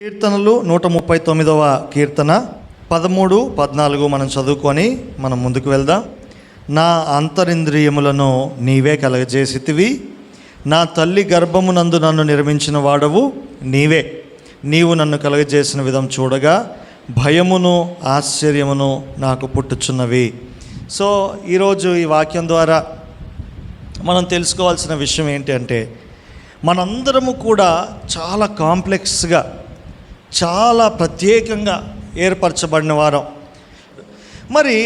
కీర్తనలు 139వ కీర్తన 13, 14 మనం చదువుకొని మనం ముందుకు వెళ్దాం. నా అంతరింద్రియములను నీవే కలగజేసితివి, నా తల్లి గర్భమునందు నన్ను నిర్మించిన వాడవు నీవే. నీవు నన్ను కలగజేసిన విధం చూడగా భయమును ఆశ్చర్యమును నాకు పుట్టుచున్నవి. సో ఈరోజు ఈ వాక్యం ద్వారా మనం తెలుసుకోవాల్సిన విషయం ఏంటి అంటే, మనందరము కూడా చాలా కాంప్లెక్స్గా, చాలా ప్రత్యేకంగా ఏర్పరచబడిన వారం. మరి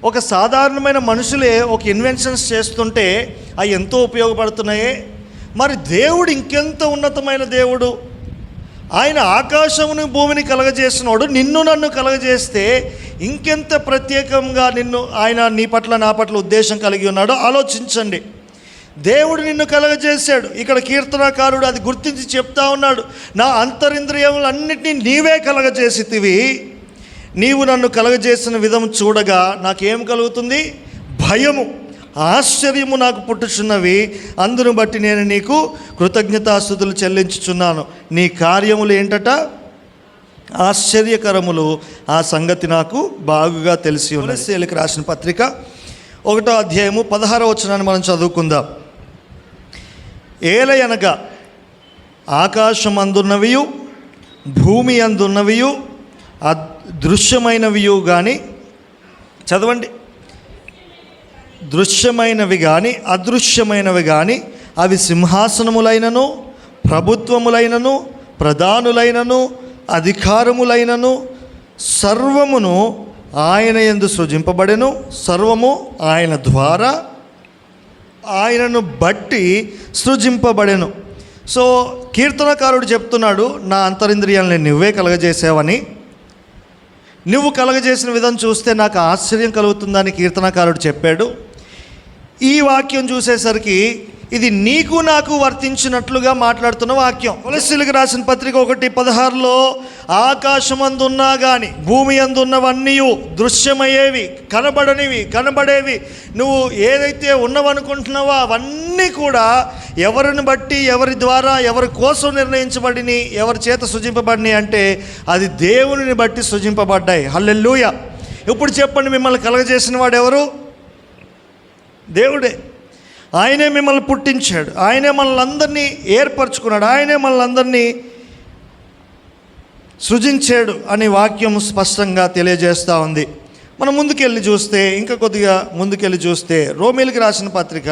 ఒక సాధారణమైన మనుషులే ఒక ఇన్వెన్షన్స్ చేస్తుంటే అవి ఎంతో ఉపయోగపడుతున్నాయే, మరి దేవుడు ఇంకెంత ఉన్నతమైన దేవుడు. ఆయన ఆకాశముని భూమిని కలగజేసినోడు నిన్ను నన్ను కలగజేస్తే ఇంకెంత ప్రత్యేకంగా ఆయన నీ పట్ల నా పట్ల ఉద్దేశం కలిగి ఉన్నాడో ఆలోచించండి. దేవుడు నిన్ను కలగజేశాడు. ఇక్కడ కీర్తనకారుడు అది గుర్తించి చెప్తా ఉన్నాడు, నా అంతరింద్రియములన్నిటినీ నీవే కలగజేసితివి, నీవు నన్ను కలగజేసిన విధం చూడగా నాకేం కలుగుతుంది? భయము ఆశ్చర్యము నాకు పుట్టుచున్నవి. అందును బట్టి నేను నీకు కృతజ్ఞతాస్తుతులు చెల్లించుచున్నాను. నీ కార్యములు ఏంటట? ఆశ్చర్యకరములు. ఆ సంగతి నాకు బాగుగా తెలిసి ఉన్నది. కొలస్సీయులకు రాసిన పత్రిక 1వ అధ్యాయము 16వ వచనాన్ని మనం చదువుకుందాం. ఏలయనగా ఆకాశమందున్నవియు భూమి అందున్నవియు అదృశ్యమైనవియు కానీ, చదవండి, దృశ్యమైనవి కానీ అదృశ్యమైనవి కానీ అవి సింహాసనములైనను ప్రభుత్వములైనను ప్రధానులైనను అధికారములైనను సర్వమును ఆయన యందు సృజింపబడెను. సర్వము ఆయన ద్వారా ఆయనను బట్టి సృజింపబడెను. సో కీర్తనకారుడు చెప్తున్నాడు, నా అంతరింద్రియాలని నువ్వే కలగజేసావని. నువ్వు కలగజేసిన విధం చూస్తే నాకు ఆశ్చర్యం కలుగుతుందని కీర్తనకారుడు చెప్పాడు. ఈ వాక్యం చూసేసరికి ఇది నీకు నాకు వర్తించినట్లుగా మాట్లాడుతున్న వాక్యం. కొలస్సీయులకు రాసిన పత్రిక 1:16లో ఆకాశమందున్నా కానీ భూమి అందున్నవన్నీ దృశ్యమయ్యేవి, కనబడనివి, కనబడేవి, నువ్వు ఏదైతే ఉన్నవనుకుంటున్నావో అవన్నీ కూడా ఎవరిని బట్టి, ఎవరి ద్వారా, ఎవరి కోసం నిర్ణయించబడిని, ఎవరి చేత సృజింపబడినాయి అంటే అది దేవుని బట్టి సృజింపబడ్డాయి. హల్లెలూయా. ఇప్పుడు చెప్పండి, మిమ్మల్ని కలగజేసిన వాడు ఎవరు? దేవుడే. ఆయనే మిమ్మల్ని పుట్టించాడు, ఆయనే మనల్ని అందరినీ ఏర్పరచుకున్నాడు, ఆయనే మనల్ని అందరినీ సృజించాడు అని వాక్యం స్పష్టంగా తెలియజేస్తూ ఉంది. మనం ముందుకెళ్ళి చూస్తే, ఇంకా కొద్దిగా ముందుకెళ్ళి చూస్తే, రోమీయులకు రాసిన పత్రిక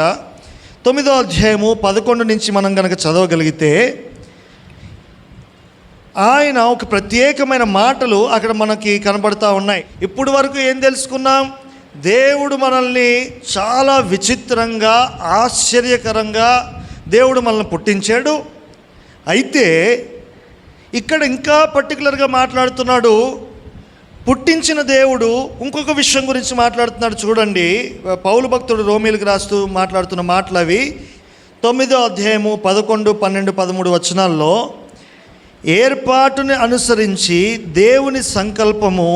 9వ అధ్యాయము 11 నుంచి మనం కనుక చదవగలిగితే ఆయన ఒక ప్రత్యేకమైన మాటలు అక్కడ మనకి కనబడుతూ ఉన్నాయి. ఇప్పుడు వరకు ఏం తెలుసుకున్నాం? దేవుడు మనల్ని చాలా విచిత్రంగా, ఆశ్చర్యకరంగా దేవుడు మనల్ని పుట్టించాడు. అయితే ఇక్కడ ఇంకా పర్టికులర్గా మాట్లాడుతున్నాడు. పుట్టించిన దేవుడు ఇంకొక విషయం గురించి మాట్లాడుతున్నాడు. చూడండి, పౌలు భక్తుడు రోమీయులకు రాస్తూ మాట్లాడుతున్న మాటలు అవి. 9వ అధ్యాయము 11, 12, 13 వచనాల్లో ఏర్పాటుని అనుసరించి దేవుని సంకల్పము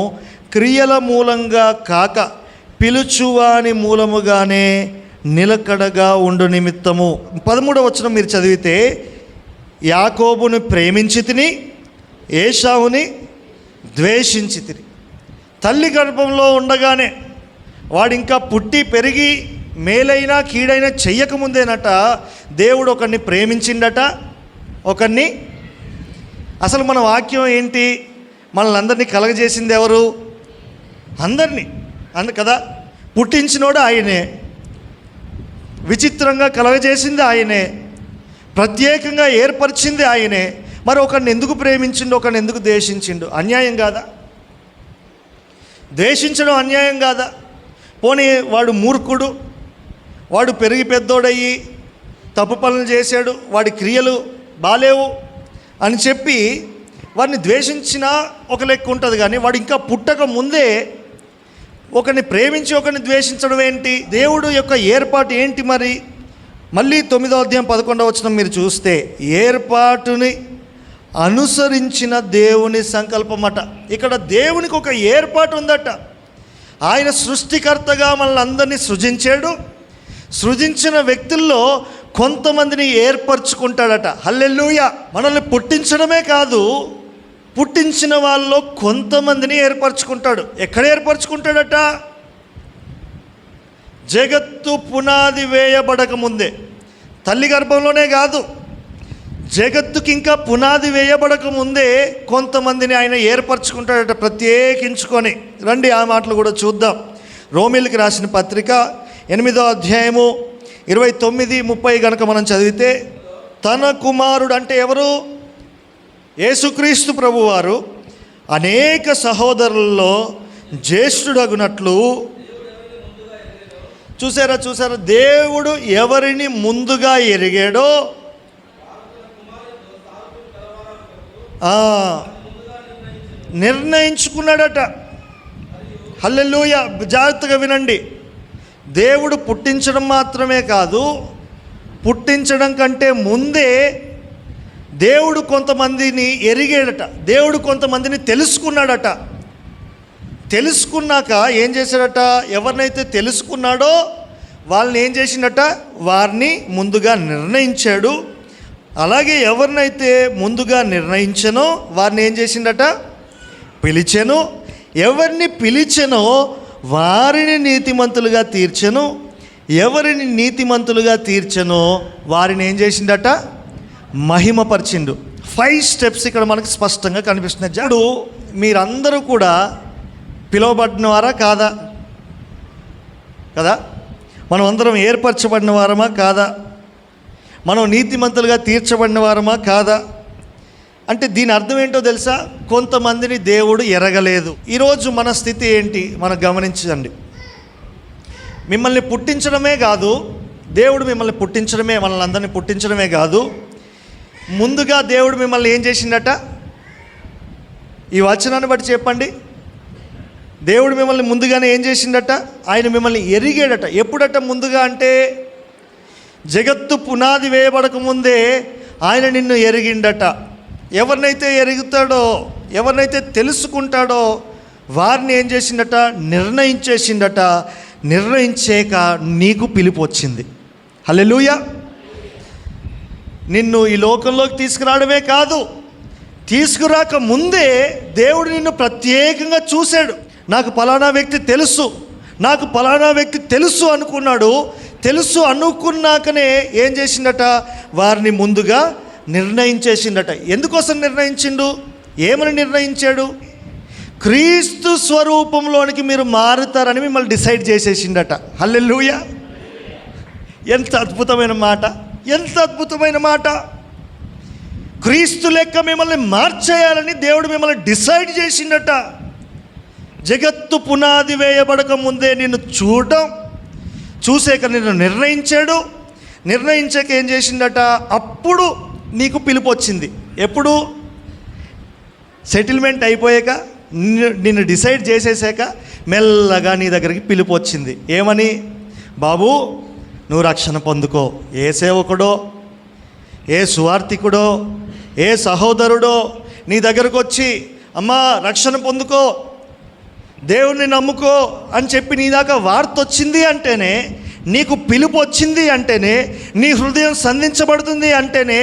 క్రియల మూలంగా కాక పిలుచువాని మూలముగానే నిలకడగా ఉండు నిమిత్తము. 13వ వచనం మీరు చదివితే, యాకోబుని ప్రేమించి తిని ఏశావుని ద్వేషించి తిని. తల్లి గర్భంలో ఉండగానే వాడు ఇంకా పుట్టి పెరిగి మేలైనా కీడైనా చెయ్యకముందేనట దేవుడు ఒకరిని ప్రేమించిండట, ఒకరిని. అసలు మన వాక్యం ఏంటి? మనల్ని అందరినీ కలగజేసింది ఎవరు? అందరినీ కదా. పుట్టించినోడు ఆయనే, విచిత్రంగా కలగజేసింది ఆయనే, ప్రత్యేకంగా ఏర్పరిచింది ఆయనే. మరి ఒకరిని ఎందుకు ప్రేమించిండు, ఒకరిని ఎందుకు ద్వేషించిండు? అన్యాయం కాదా? ద్వేషించడం అన్యాయం కాదా? పోనీ వాడు మూర్ఖుడు, వాడు పెరిగి పెద్దోడయ్యి తప్పు పనులు చేశాడు, వాడి క్రియలు బాలేవు అని చెప్పి వాడిని ద్వేషించినా ఒక లెక్క ఉంటుంది. కానీ వాడు ఇంకా పుట్టక ముందే ఒకరిని ప్రేమించి ఒకరిని ద్వేషించడం ఏంటి? దేవుడు యొక్క ఏర్పాటు ఏంటి? మరి మళ్ళీ 9వ అధ్యాయం 11వ వచనం మీరు చూస్తే, ఏర్పాటుని అనుసరించిన దేవుని సంకల్పమట. ఇక్కడ దేవునికి ఒక ఏర్పాటు ఉందట. ఆయన సృష్టికర్తగా మనల్ని అందరినీ సృజించాడు. సృజించిన వ్యక్తుల్లో కొంతమందిని ఏర్పరచుకుంటాడట. హల్లెలూయా. మనల్ని పుట్టించడమే కాదు, పుట్టించిన వాళ్ళలో కొంతమందిని ఏర్పరచుకుంటాడు. ఎక్కడ ఏర్పరచుకుంటాడట? జగత్తు పునాది వేయబడక ముందే, తల్లి గర్భంలోనే కాదు, జగత్తుకి ఇంకా పునాది వేయబడక ముందే కొంతమందిని ఆయన ఏర్పరచుకుంటాడట, ప్రత్యేకించుకొని. రండి ఆ మాటలు కూడా చూద్దాం. రోమీయులకు రాసిన పత్రిక 8వ అధ్యాయము 29-30 గనక మనం చదివితే, తన కుమారుడు అంటే ఎవరు? యేసుక్రీస్తు ప్రభువారు అనేక సహోదరుల్లో జ్యేష్ఠుడగునట్లు. చూసారా? దేవుడు ఎవరిని ముందుగా ఎరిగాడో నిర్ణయించుకున్నాడట. హల్లెలూయా. జాగ్రత్తగా వినండి. దేవుడు పుట్టించడం మాత్రమే కాదు, పుట్టించడం కంటే ముందే దేవుడు కొంతమందిని ఎరిగాడట, దేవుడు కొంతమందిని తెలుసుకున్నాడట. తెలుసుకున్నాక ఏం చేశాడట? ఎవరినైతే తెలుసుకున్నాడో వాళ్ళని ఏం చేసిండట? వారిని ముందుగా నిర్ణయించాడు. అలాగే ఎవరినైతే ముందుగా నిర్ణయించనో వారిని ఏం చేసిండట? పిలిచెను. ఎవరిని పిలిచెనో వారిని నీతిమంతులుగా తీర్చెను. ఎవరిని నీతిమంతులుగా తీర్చెనో వారిని ఏం చేసిండట? మహిమపరిచిండు. 5 స్టెప్స్ ఇక్కడ మనకు స్పష్టంగా కనిపిస్తున్నాయి. ఇప్పుడు మీరందరూ కూడా పిలువబడిన వారా కాదా? కదా? మనం అందరం ఏర్పరచబడిన వారమా కాదా? మనం నీతిమంతులుగా తీర్చబడిన వారమా కాదా? అంటే దీని అర్థం ఏంటో తెలుసా? కొంతమందిని దేవుడు ఎరగలేదు. ఈరోజు మన స్థితి ఏంటి మనం గమనించండి. మిమ్మల్ని పుట్టించడమే కాదు, దేవుడు మిమ్మల్ని పుట్టించడమే, మనల్ని అందరినీ పుట్టించడమే కాదు, ముందుగా దేవుడు మిమ్మల్ని ఏం చేసిండట? ఈ వచనాన్ని బట్టి చెప్పండి. దేవుడు మిమ్మల్ని ముందుగానే ఏం చేసిండట? ఆయన మిమ్మల్ని ఎరిగాడట. ఎప్పుడట ముందుగా అంటే జగత్తు పునాది వేయబడక ముందే ఆయన నిన్ను ఎరిగిండట. ఎవరినైతే ఎరుగుతాడో, ఎవరినైతే తెలుసుకుంటాడో వారిని ఏం చేసిండట? నిర్ణయించేసిండట. నిర్ణయించాక నీకు పిలుపు వచ్చింది. హల్లెలూయా. నిన్ను ఈ లోకంలోకి తీసుకురావడమే కాదు, తీసుకురాక ముందే దేవుడు నిన్ను ప్రత్యేకంగా చూశాడు. నాకు పలానా వ్యక్తి తెలుసు, నాకు పలానా వ్యక్తి తెలుసు అనుకున్నాడు. తెలుసు అనుకున్నాకనే ఏం చేసిండట? వారిని ముందుగా నిర్ణయించేసిండట. ఎందుకోసం నిర్ణయించిండు? ఏమని నిర్ణయించాడు? క్రీస్తు స్వరూపంలోనికి మీరు మారుతారని మిమ్మల్ని డిసైడ్ చేసేసిండట. హల్లెలూయా. ఎంత అద్భుతమైన మాట, ఎంత అద్భుతమైన మాట. క్రీస్తు లెక్క మిమ్మల్ని మార్చేయాలని దేవుడు మిమ్మల్ని డిసైడ్ చేసిండట. జగత్తు పునాది వేయబడక ముందే నిన్ను చూడడం, చూసాక నిన్ను నిర్ణయించాడు. నిర్ణయించాక ఏం చేసిండట? అప్పుడు నీకు పిలుపు వచ్చింది. ఎప్పుడు? సెటిల్మెంట్ అయిపోయాక, నిన్ను డిసైడ్ చేసేసాక మెల్లగా నీ దగ్గరికి పిలుపు వచ్చింది. ఏమని? బాబు నువ్వు రక్షణ పొందుకో. ఏ సేవకుడో, ఏ సువార్థికుడో, ఏ సహోదరుడో నీ దగ్గరకు వచ్చి అమ్మా రక్షణ పొందుకో, దేవుణ్ణి నమ్ముకో అని చెప్పి నీ దాకా వార్త వచ్చింది అంటేనే, నీకు పిలుపు వచ్చింది అంటేనే, నీ హృదయం సంధించబడుతుంది అంటేనే,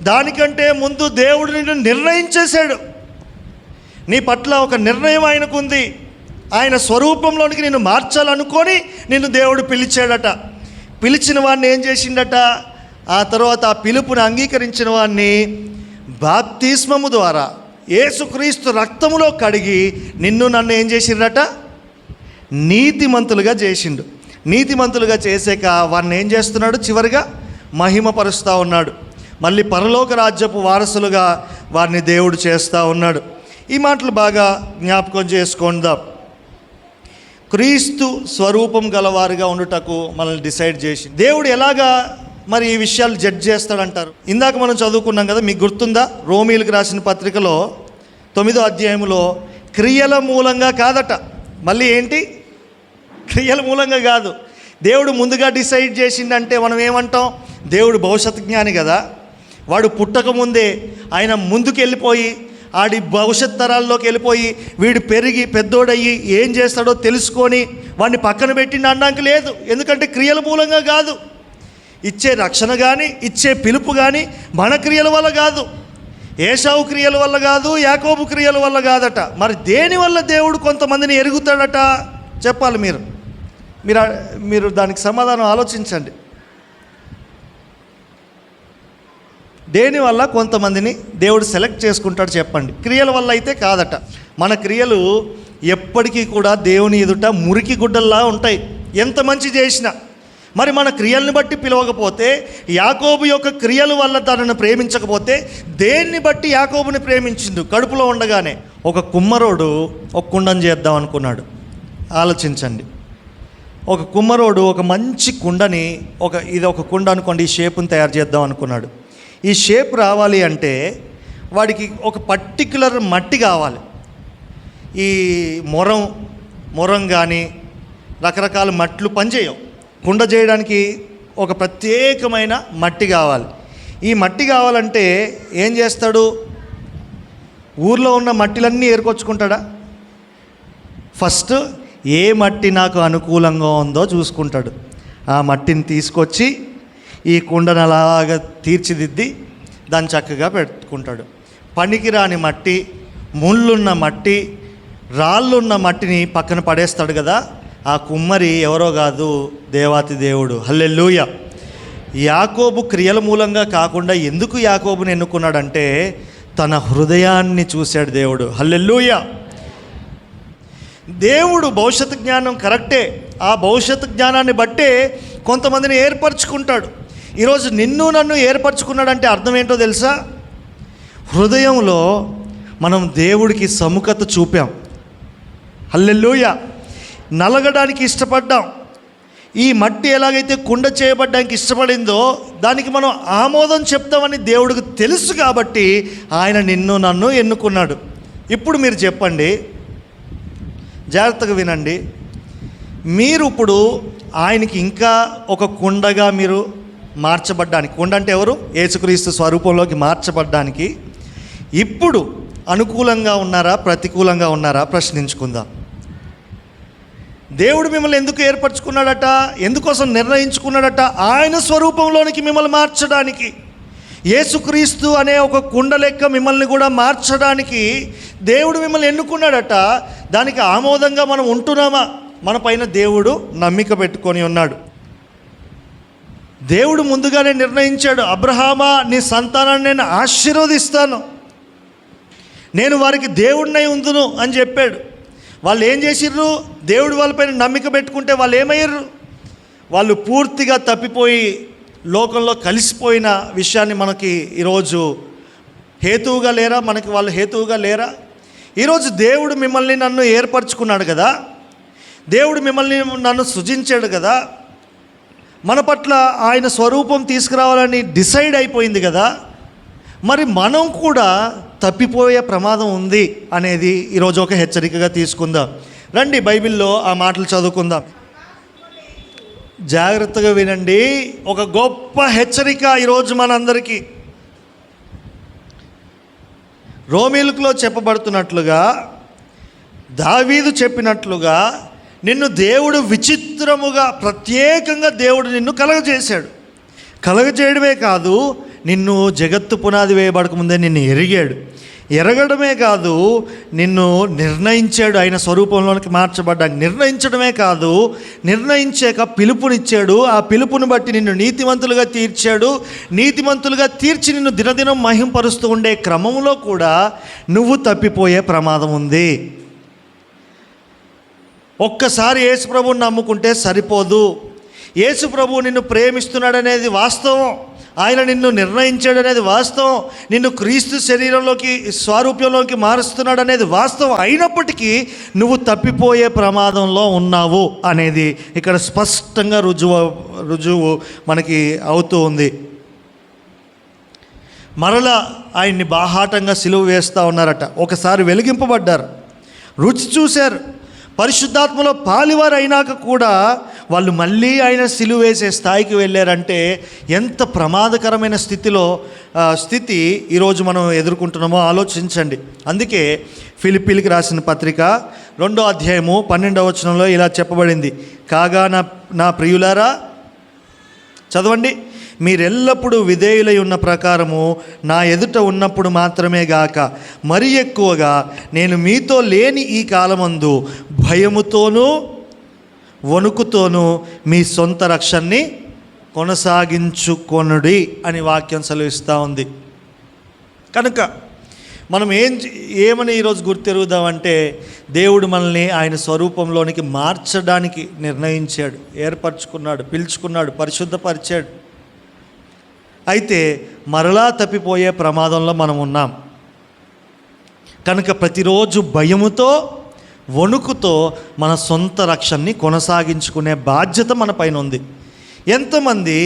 దానికంటే ముందు దేవుడు నిన్ను నిర్ణయించేశాడు. నీ పట్ల ఒక నిర్ణయం ఆయనకుంది. ఆయన స్వరూపంలోనికి నిన్ను మార్చాలనుకొని నిన్ను దేవుడు పిలిచాడట. పిలిచిన వాడిని ఏం చేసిండట? ఆ తర్వాత ఆ పిలుపుని అంగీకరించిన వాడిని బాప్తిస్మము ద్వారా యేసుక్రీస్తు రక్తములో కడిగి నిన్ను నన్ను ఏం చేసిండట? నీతిమంతులుగా చేసిండు. నీతిమంతులుగా చేసాక వారిని ఏం చేస్తున్నాడు? చివరిగా మహిమపరుస్తూ ఉన్నాడు. మళ్ళీ పరలోక రాజ్యపు వారసులుగా వారిని దేవుడు చేస్తూ ఉన్నాడు. ఈ మాటలు బాగా జ్ఞాపకం చేసుకుందాం. క్రీస్తు స్వరూపం గలవారుగా ఉండుటకు మనల్ని డిసైడ్ చేసి దేవుడు ఎలాగా మరి ఈ విషయాలు జడ్జ్ చేస్తాడంటారు? ఇందాక మనం చదువుకున్నాం కదా, మీకు గుర్తుందా? రోమీయులకు రాసిన పత్రికలో 9వ అధ్యాయంలో క్రియల మూలంగా కాదట. మళ్ళీ ఏంటి? క్రియల మూలంగా కాదు. దేవుడు ముందుగా డిసైడ్ చేసిండంటే మనం ఏమంటాం? దేవుడు భవిష్యత్ జ్ఞాని కదా, వాడు పుట్టకముందే ఆయన ముందుకు వెళ్ళిపోయి ఆడి భవిష్యత్ తరాల్లోకి వెళ్ళిపోయి వీడు పెరిగి పెద్దోడయ్యి ఏం చేస్తాడో తెలుసుకొని వాడిని పక్కన పెట్టిండి అనడానికి లేదు. ఎందుకంటే క్రియల మూలంగా కాదు. ఇచ్చే రక్షణ కానీ ఇచ్చే పిలుపు కానీ మన క్రియల వల్ల కాదు. ఏశావు క్రియల వల్ల కాదు, యాకోబు క్రియల వల్ల కాదట. మరి దేని వల్ల దేవుడు కొంతమందిని ఎరుగుతాడట? చెప్పాలి మీరు మీరు మీరు దానికి సమాధానం ఆలోచించండి. దేనివల్ల కొంతమందిని దేవుడు సెలెక్ట్ చేసుకుంటాడు చెప్పండి. క్రియల వల్ల అయితే కాదట. మన క్రియలు ఎప్పటికీ కూడా దేవుని ఎదుట మురికి గుడ్డల్లా ఉంటాయి, ఎంత మంచి చేసినా. మరి మన క్రియల్ని బట్టి పిలవకపోతే, యాకోబు యొక్క క్రియల వల్ల తనను ప్రేమించకపోతే దేన్ని బట్టి యాకోబుని ప్రేమించిండు? కడుపులో ఉండగానే ఒక కుమ్మరోడు ఒక కుండను చేద్దాం అనుకున్నాడు. ఆలోచించండి. ఒక కుమ్మరోడు ఒక మంచి కుండని, ఇది ఒక కుండ అనుకోండి, ఈ షేపుని తయారు చేద్దాం అనుకున్నాడు. ఈ షేప్ రావాలి అంటే వాడికి ఒక పర్టిక్యులర్ మట్టి కావాలి. ఈ మొరం కానీ రకరకాల మట్లు పనిచేయవు. కుండ చేయడానికి ఒక ప్రత్యేకమైన మట్టి కావాలి. ఈ మట్టి కావాలంటే ఏం చేస్తాడు? ఊర్లో ఉన్న మట్టిలన్నీ ఏరుకొచ్చుకుంటాడా? ఫస్ట్ ఏ మట్టి నాకు అనుకూలంగా ఉందో చూసుకుంటాడు. ఆ మట్టిని తీసుకొచ్చి ఈ కుండను అలాగా తీర్చిదిద్ది దాన్ని చక్కగా పెట్టుకుంటాడు. పనికిరాని మట్టి, ముళ్ళున్న మట్టి, రాళ్ళున్న మట్టిని పక్కన పడేస్తాడు కదా. ఆ కుమ్మరి ఎవరో కాదు, దేవాతి దేవుడు. హల్లెలూయా. యాకోబు క్రియల మూలంగా కాకుండా ఎందుకు యాకోబుని ఎన్నుకున్నాడంటే తన హృదయాన్ని చూశాడు దేవుడు. హల్లెలూయా. దేవుడు భవిష్యత్తు జ్ఞానం కరెక్టే. ఆ భవిష్యత్తు జ్ఞానాన్ని బట్టే కొంతమందిని ఏర్పరచుకుంటాడు. ఈరోజు నిన్ను నన్ను ఏర్పరచుకున్నాడంటే అర్థం ఏంటో తెలుసా? హృదయంలో మనం దేవుడికి సముఖత చూపాం. హల్లెలూయా. నలగడానికి ఇష్టపడ్డాం. ఈ మట్టి ఎలాగైతే కుండ చేయబడ్డానికి ఇష్టపడిందో దానికి మనం ఆమోదం చెప్తామని దేవుడికి తెలుసు కాబట్టి ఆయన నిన్ను నన్ను ఎన్నుకున్నాడు. ఇప్పుడు మీరు చెప్పండి, జాగ్రత్తగా వినండి. మీరు ఇప్పుడు ఆయనకి ఇంకా ఒక కుండగా మీరు మార్చబడ్డానికి, కుండ అంటే ఎవరు? యేసుక్రీస్తు స్వరూపంలోకి మార్చబడ్డానికి ఇప్పుడు అనుకూలంగా ఉన్నారా, ప్రతికూలంగా ఉన్నారా? ప్రశ్నించుకుందాం. దేవుడు మిమ్మల్ని ఎందుకు ఏర్పరచుకున్నాడట? ఎందుకోసం నిర్ణయించుకున్నాడట? ఆయన స్వరూపంలోనికి మిమ్మల్ని మార్చడానికి. యేసుక్రీస్తు అనే ఒక కుండ లెక్క మిమ్మల్ని కూడా మార్చడానికి దేవుడు మిమ్మల్ని ఎన్నుకున్నాడట. దానికి ఆమోదంగా మనం ఉంటున్నామా? మన పైన దేవుడు నమ్మిక పెట్టుకొని ఉన్నాడు. దేవుడు ముందుగానే నిర్ణయించాడు, అబ్రహామా, నీ సంతానాన్ని నేను ఆశీర్వదిస్తాను, నేను వారికి దేవుడినై ఉందును అని చెప్పాడు. వాళ్ళు ఏం చేసిర్రు? దేవుడు వాళ్ళపైన నమ్మిక పెట్టుకుంటే వాళ్ళు ఏమయ్యారు? వాళ్ళు పూర్తిగా తప్పిపోయి లోకంలో కలిసిపోయిన విషయాన్ని మనకి ఈరోజు హేతువుగా లేరా? మనకి వాళ్ళు హేతువుగా లేరా? ఈరోజు దేవుడు మిమ్మల్ని నన్ను ఏర్పరచుకున్నాడు కదా, దేవుడు మిమ్మల్ని నన్ను సృజించాడు కదా, మన పట్ల ఆయన స్వరూపం తీసుకురావాలని డిసైడ్ అయిపోయింది కదా. మరి మనం కూడా తప్పిపోయే ప్రమాదం ఉంది అనేది ఈరోజు ఒక హెచ్చరికగా తీసుకుందాం. రండి బైబిల్లో ఆ మాటలు చదువుకుందాం. జాగ్రత్తగా వినండి. ఒక గొప్ప హెచ్చరిక ఈరోజు మనందరికీ. రోమీయులలో చెప్పబడుతున్నట్లుగా, దావీదు చెప్పినట్లుగా, నిన్ను దేవుడు విచిత్రముగా ప్రత్యేకంగా దేవుడు నిన్ను కలగజేశాడు. కలగజేయడమే కాదు, నిన్ను జగత్తు పునాది వేయబడక ముందే నిన్ను ఎరిగాడు. ఎరగడమే కాదు, నిన్ను నిర్ణయించాడు. ఆయన స్వరూపంలోనికి మార్చబడ్డాడు. నిర్ణయించడమే కాదు, నిర్ణయించాక పిలుపునిచ్చాడు. ఆ పిలుపుని బట్టి నిన్ను నీతిమంతులుగా తీర్చాడు. నీతిమంతులుగా తీర్చి నిన్ను దినదినం మహింపరుస్తూ ఉండే క్రమంలో కూడా నువ్వు తప్పిపోయే ప్రమాదం ఉంది. ఒక్కసారి యేసు ప్రభువుని నమ్ముకుంటే సరిపోదు. యేసు ప్రభువు నిన్ను ప్రేమిస్తున్నాడనేది వాస్తవం. ఆయన నిన్ను నిర్ణయించాడనేది వాస్తవం. నిన్ను క్రీస్తు శరీరంలోకి, స్వరూపంలోకి మారుస్తున్నాడు అనేది వాస్తవం. అయినప్పటికీ నువ్వు తప్పిపోయే ప్రమాదంలో ఉన్నావు అనేది ఇక్కడ స్పష్టంగా రుజువు మనకి అవుతూ ఉంది. మరలా ఆయన్ని బాహాటంగా సిలువ వేస్తూ ఉన్నారట. ఒకసారి వెలిగింపబడ్డారు, రుచి చూశారు, పరిశుద్ధాత్మలో పాలివారు అయినాక కూడా వాళ్ళు మళ్ళీ ఆయన సిలువ వేసే స్థాయికి వెళ్ళారంటే ఎంత ప్రమాదకరమైన స్థితి ఈరోజు మనం ఎదుర్కొంటున్నామో ఆలోచించండి. అందుకే ఫిలిప్పీలకు రాసిన పత్రిక 2వ అధ్యాయము 12వ వచనంలో ఇలా చెప్పబడింది. కాగా నా ప్రియులారా, చదవండి, మీరెల్లప్పుడూ విధేయులై ఉన్న ప్రకారము నా ఎదుట ఉన్నప్పుడు మాత్రమే గాక మరి ఎక్కువగా నేను మీతో లేని ఈ కాలమందు భయముతోనూ వణుకుతోనూ మీ సొంత రక్షణని కొనసాగించుకొనుడి అని వాక్యం సెలవిస్తూ ఉంది. కనుక మనం ఏమని ఈరోజు గుర్తెరుగుదామంటే, దేవుడు మనల్ని ఆయన స్వరూపంలోనికి మార్చడానికి నిర్ణయించాడు, ఏర్పరచుకున్నాడు, పిలుచుకున్నాడు, పరిశుద్ధపరిచాడు. అయితే మరలా తప్పిపోయే ప్రమాదంలో మనం ఉన్నాం. కనుక ప్రతిరోజు భయముతో వణుకుతో మన సొంత రక్షణని కొనసాగించుకునే బాధ్యత మన పైన ఉంది. ఎంతమంది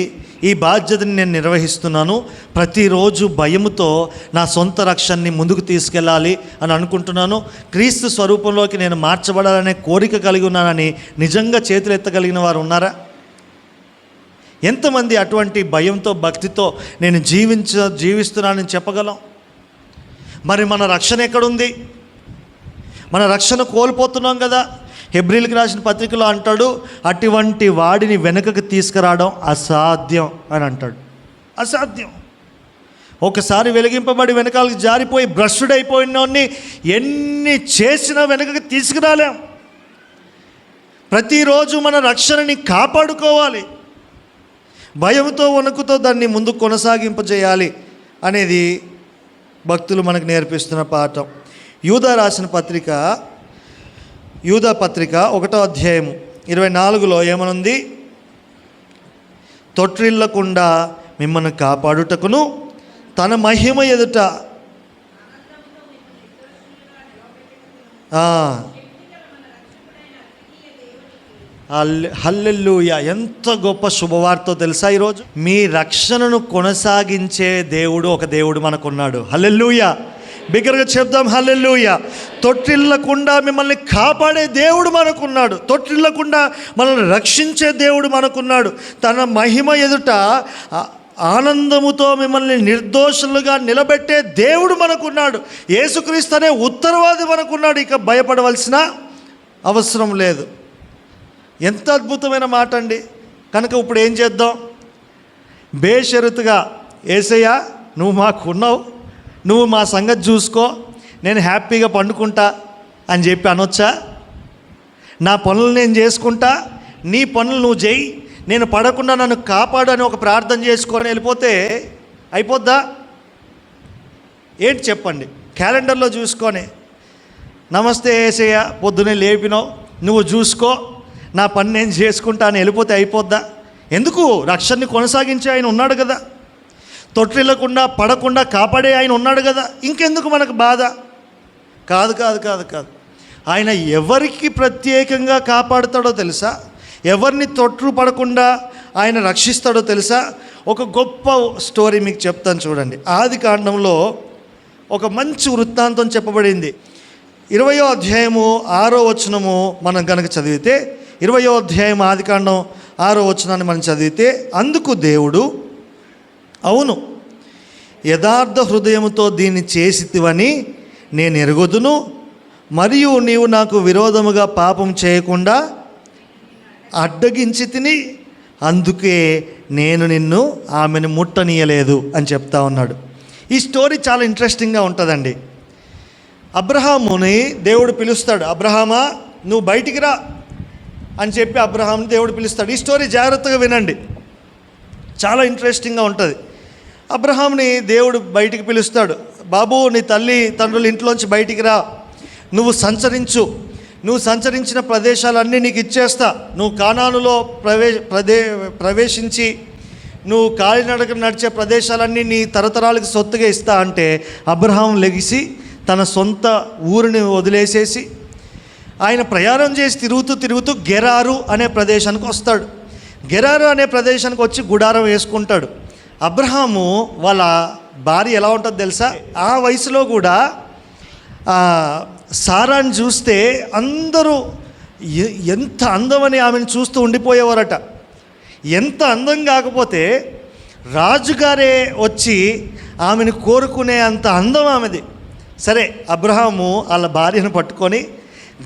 ఈ బాధ్యతని నేను నిర్వహిస్తున్నాను, ప్రతిరోజు భయముతో నా సొంత రక్షణని ముందుకు తీసుకెళ్ళాలి అని అనుకుంటున్నాను, క్రీస్తు స్వరూపంలోకి నేను మార్చబడాలనే కోరిక కలిగి ఉన్నానని నిజంగా చేతులు ఎత్తగలిగిన వారు ఉన్నారా? ఎంతమంది అటువంటి భయంతో భక్తితో నేను జీవిస్తున్నానని చెప్పగలం? మరి మన రక్షణ ఎక్కడుంది? మన రక్షణ కోల్పోతున్నాం కదా. హెబ్రీలకు రాసిన పత్రికలో అంటాడు, అటువంటి వాడిని వెనుకకు తీసుకురావడం అసాధ్యం అని అంటాడు. అసాధ్యం. ఒకసారి వెలిగింపబడి వెనకాలకి జారిపోయి భ్రష్టుడైపోయినోన్ని ఎన్ని చేసినా వెనుకకు తీసుకురాలేం. ప్రతిరోజు మన రక్షణని కాపాడుకోవాలి, భయంతో వణుకుతో దాన్ని ముందుకు కొనసాగింపజేయాలి అనేది భక్తులు మనకు నేర్పిస్తున్న పాఠం. యూదా రాసిన పత్రిక, యూదా పత్రిక 1వ అధ్యాయము 24లో ఏమనుంది? తొట్రిల్లకుండా మిమ్మల్ని కాపాడుటకును తన మహిమ ఎదుట హల్లెలూయా. ఎంత గొప్ప శుభవార్తో తెలుసా ఈరోజు? మీ రక్షణను కొనసాగించే దేవుడు ఒక దేవుడు మనకున్నాడు. హల్లెలూయా. బిగ్గరగా చెప్దాం హల్లెలూయా. తొట్టిల్లకుండా మిమ్మల్ని కాపాడే దేవుడు మనకున్నాడు. తొట్టిల్లకుండా మనల్ని రక్షించే దేవుడు మనకున్నాడు. తన మహిమ ఎదుట ఆనందముతో మిమ్మల్ని నిర్దోషులుగా నిలబెట్టే దేవుడు మనకున్నాడు. యేసుక్రీస్తు అనే ఉత్తరవాది మనకున్నాడు. ఇక భయపడవలసిన అవసరం లేదు. ఎంత అద్భుతమైన మాట అండి. కనుక ఇప్పుడు ఏం చేద్దాం? బేషరతుగా యేసయ్యా నువ్వు మాకున్నావు, నువ్వు మా సంగతి చూసుకో, నేను హ్యాపీగా పండుకుంటా అని చెప్పి అనొచ్చా? నా పనులు నేను చేసుకుంటా, నీ పనులు నువ్వు చేయి, నేను పడకుండా నన్ను కాపాడు అని ఒక ప్రార్థన చేసుకొని వెళ్ళిపోతే అయిపోద్దా? ఏంటి చెప్పండి? క్యాలెండర్లో చూసుకొని నమస్తే యేసయ్య పొద్దునే లేపినావు, నువ్వు చూసుకో, నా పని నేను చేసుకుంటా అని వెళ్ళిపోతే అయిపోద్దా? ఎందుకు? రక్షణని కొనసాగించే ఆయన ఉన్నాడు కదా, తొట్టిల్లకుండా పడకుండా కాపాడే ఆయన ఉన్నాడు కదా, ఇంకెందుకు మనకు బాధ? కాదు కాదు కాదు కాదు. ఆయన ఎవరికి ప్రత్యేకంగా కాపాడుతాడో తెలుసా? ఎవరిని తొట్టు పడకుండా ఆయన రక్షిస్తాడో తెలుసా? ఒక గొప్ప స్టోరీ మీకు చెప్తాను చూడండి. ఆది కాండంలో ఒక మంచి వృత్తాంతం చెప్పబడింది. 20వ అధ్యాయము 6వ వచనము మనం కనుక చదివితే, 20వ అధ్యాయం ఆది కాండం 6వ వచనాన్ని మనం చదివితే, అందుకు దేవుడు, అవును యథార్థ హృదయముతో దీన్ని చేసితివని నేను ఎరుగుదును, మరియు నీవు నాకు విరోధముగా పాపం చేయకుండా అడ్డగించి తిని, అందుకే నేను నిన్ను ఆమెను ముట్టనీయలేదు అని చెప్తా ఉన్నాడు. ఈ స్టోరీ చాలా ఇంట్రెస్టింగ్గా ఉంటుందండి. అబ్రహాముని దేవుడు పిలుస్తాడు, అబ్రహామా నువ్వు బయటికి రా అని చెప్పి అబ్రహాంని దేవుడు పిలుస్తాడు. ఈ స్టోరీ జాగ్రత్తగా వినండి, చాలా ఇంట్రెస్టింగ్గా ఉంటుంది. అబ్రహాంని దేవుడు బయటికి పిలుస్తాడు, బాబు నీ తల్లి తండ్రుల ఇంట్లోంచి బయటికి రా, నువ్వు సంచరించు, నువ్వు సంచరించిన ప్రదేశాలన్నీ నీకు ఇచ్చేస్తా, నువ్వు కానానులో ప్రవేశించి నువ్వు కాలినడక నడిచే ప్రదేశాలన్నీ నీ తరతరాలకు సొత్తుగా ఇస్తా అంటే, అబ్రహాం లెగిసి తన సొంత ఊరిని వదిలేసేసి ఆయన ప్రయాణం చేసి తిరుగుతూ గెరారు అనే ప్రదేశానికి వస్తాడు. గెరారు అనే ప్రదేశానికి వచ్చి గుడారం వేసుకుంటాడు. అబ్రహాము వాళ్ళ భార్య ఎలా ఉంటుందో తెలుసా? ఆ వయసులో కూడా సారాని చూస్తే అందరూ ఎంత అందమని ఆమెను చూస్తూ ఉండిపోయేవారట. ఎంత అందం కాకపోతే రాజుగారే వచ్చి ఆమెను కోరుకునే అంత అందం ఆమెది. సరే, అబ్రహాము వాళ్ళ భార్యను పట్టుకొని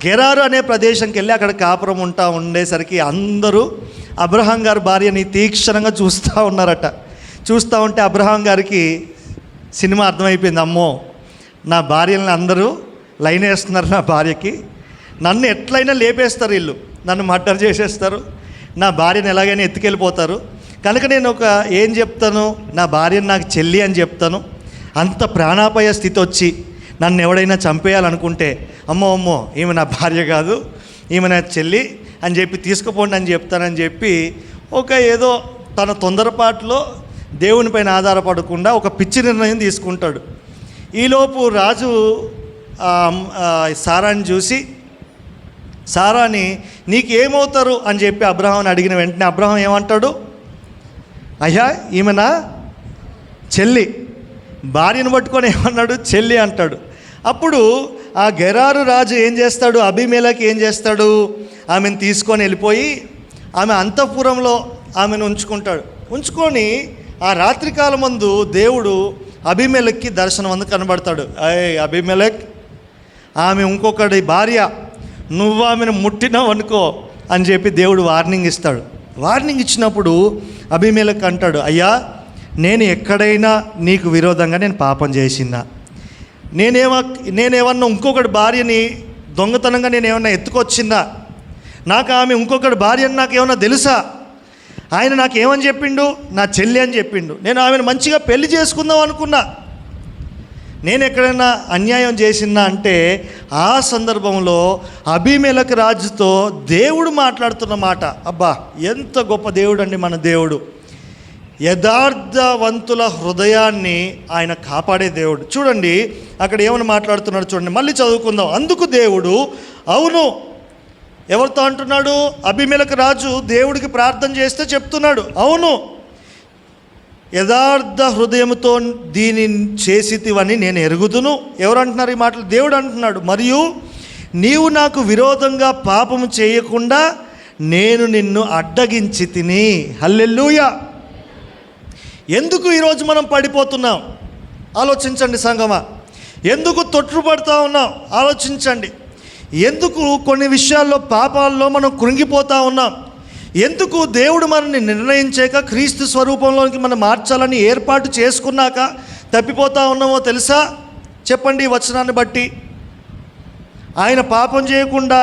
గెరారు అనే ప్రదేశంకి వెళ్ళి అక్కడ కాపురం ఉండేసరికి అందరూ అబ్రహాం గారి భార్యని తీక్షణంగా చూస్తూ ఉన్నారట. చూస్తూ ఉంటే అబ్రహాం గారికి సినిమా అర్థమైపోయింది. అమ్మో, నా భార్యలను అందరూ లైన్ వేస్తున్నారు, నా భార్యకి నన్ను ఎట్లయినా లేపేస్తారు, వీళ్ళు నన్ను మర్డర్ చేసేస్తారు, నా భార్యను ఎలాగైనా ఎత్తుకెళ్ళిపోతారు, కనుక నేను ఏం చెప్తాను, నా భార్యను నాకు చెల్లి అని చెప్తాను. అంత ప్రాణాపాయ స్థితి వచ్చి నన్ను ఎవడైనా చంపేయాలనుకుంటే అమ్మో ఈమె నా భార్య కాదు, ఈమె నా చెల్లి అని చెప్పి తీసుకుపోండి అని చెప్తానని చెప్పి ఏదో తన తొందరపాటులో దేవునిపైన ఆధారపడకుండా ఒక పిచ్చి నిర్ణయం తీసుకుంటాడు. ఈలోపు రాజు సారాని చూసి, సారాని నీకు ఏమవుతారు అని చెప్పి అబ్రహాంని అడిగిన వెంటనే అబ్రహాం ఏమంటాడు, అయ్యా ఈమె నా చెల్లి. భార్యను పట్టుకొని ఏమన్నాడు, చెల్లి అంటాడు. అప్పుడు ఆ గెరారు రాజు ఏం చేస్తాడు, అబీమెలెకు ఏం చేస్తాడు, ఆమెను తీసుకొని వెళ్ళిపోయి ఆమె అంతఃపురంలో ఆమెను ఉంచుకొని ఆ రాత్రికాలం ముందు దేవుడు అబీమెలెక్కి దర్శనం అందు కనబడతాడు. అబీమెలెక్, ఆమె ఇంకొకటి భార్య, నువ్వు ఆమెను ముట్టినావు అనుకో అని చెప్పి దేవుడు వార్నింగ్ ఇస్తాడు. వార్నింగ్ ఇచ్చినప్పుడు అబీమెలెక్ అంటాడు, అయ్యా నేను ఎక్కడైనా నీకు విరోధంగా నేను పాపం చేసినా, నేనేమన్నా ఇంకొకటి భార్యని దొంగతనంగా నేనేమన్నా ఎత్తుకొచ్చిందా, నాకు ఆమె ఇంకొకటి భార్య అని నాకేమన్నా తెలుసా, ఆయన నాకేమని చెప్పిండు, నా చెల్లి అని చెప్పిండు, నేను ఆమెను మంచిగా పెళ్లి చేసుకుందాం అనుకున్నా, నేను ఎక్కడైనా అన్యాయం చేసినా అంటే ఆ సందర్భంలో అబీమెలెకు రాజుతో దేవుడు మాట్లాడుతున్న మాట, అబ్బా ఎంత గొప్ప దేవుడు అండి మన దేవుడు. యథార్థవంతుల హృదయాన్ని ఆయన కాపాడే దేవుడు. చూడండి అక్కడ ఏమని మాట్లాడుతున్నాడు చూడండి, మళ్ళీ చదువుకుందాం. అందుకు దేవుడు, అవును, ఎవరితో అంటున్నాడు, అబీమెలెకు రాజు దేవుడికి ప్రార్థన చేస్తే చెప్తున్నాడు, అవును యథార్థ హృదయంతో దీని చేసితివని నేను ఎరుగుదును. ఎవరు అంటున్నారు ఈ మాటలు, దేవుడు అంటున్నాడు. మరియు నీవు నాకు విరోధంగా పాపము చేయకుండా నేను నిన్ను అడ్డగించి తిని. హల్లెలూయా. ఎందుకు ఈరోజు మనం పడిపోతున్నాం ఆలోచించండి సంగమా, ఎందుకు తొట్టుపడుతూ ఉన్నాం ఆలోచించండి, ఎందుకు కొన్ని విషయాల్లో పాపాల్లో మనం కృంగిపోతూ ఉన్నాం, ఎందుకు దేవుడు మనల్ని నిర్ణయించాక క్రీస్తు స్వరూపంలోనికి మనం మార్చాలని ఏర్పాటు చేసుకున్నాక తప్పిపోతూ ఉన్నామో తెలుసా? చెప్పండి. ఈ వచనాన్ని బట్టి ఆయన పాపం చేయకుండా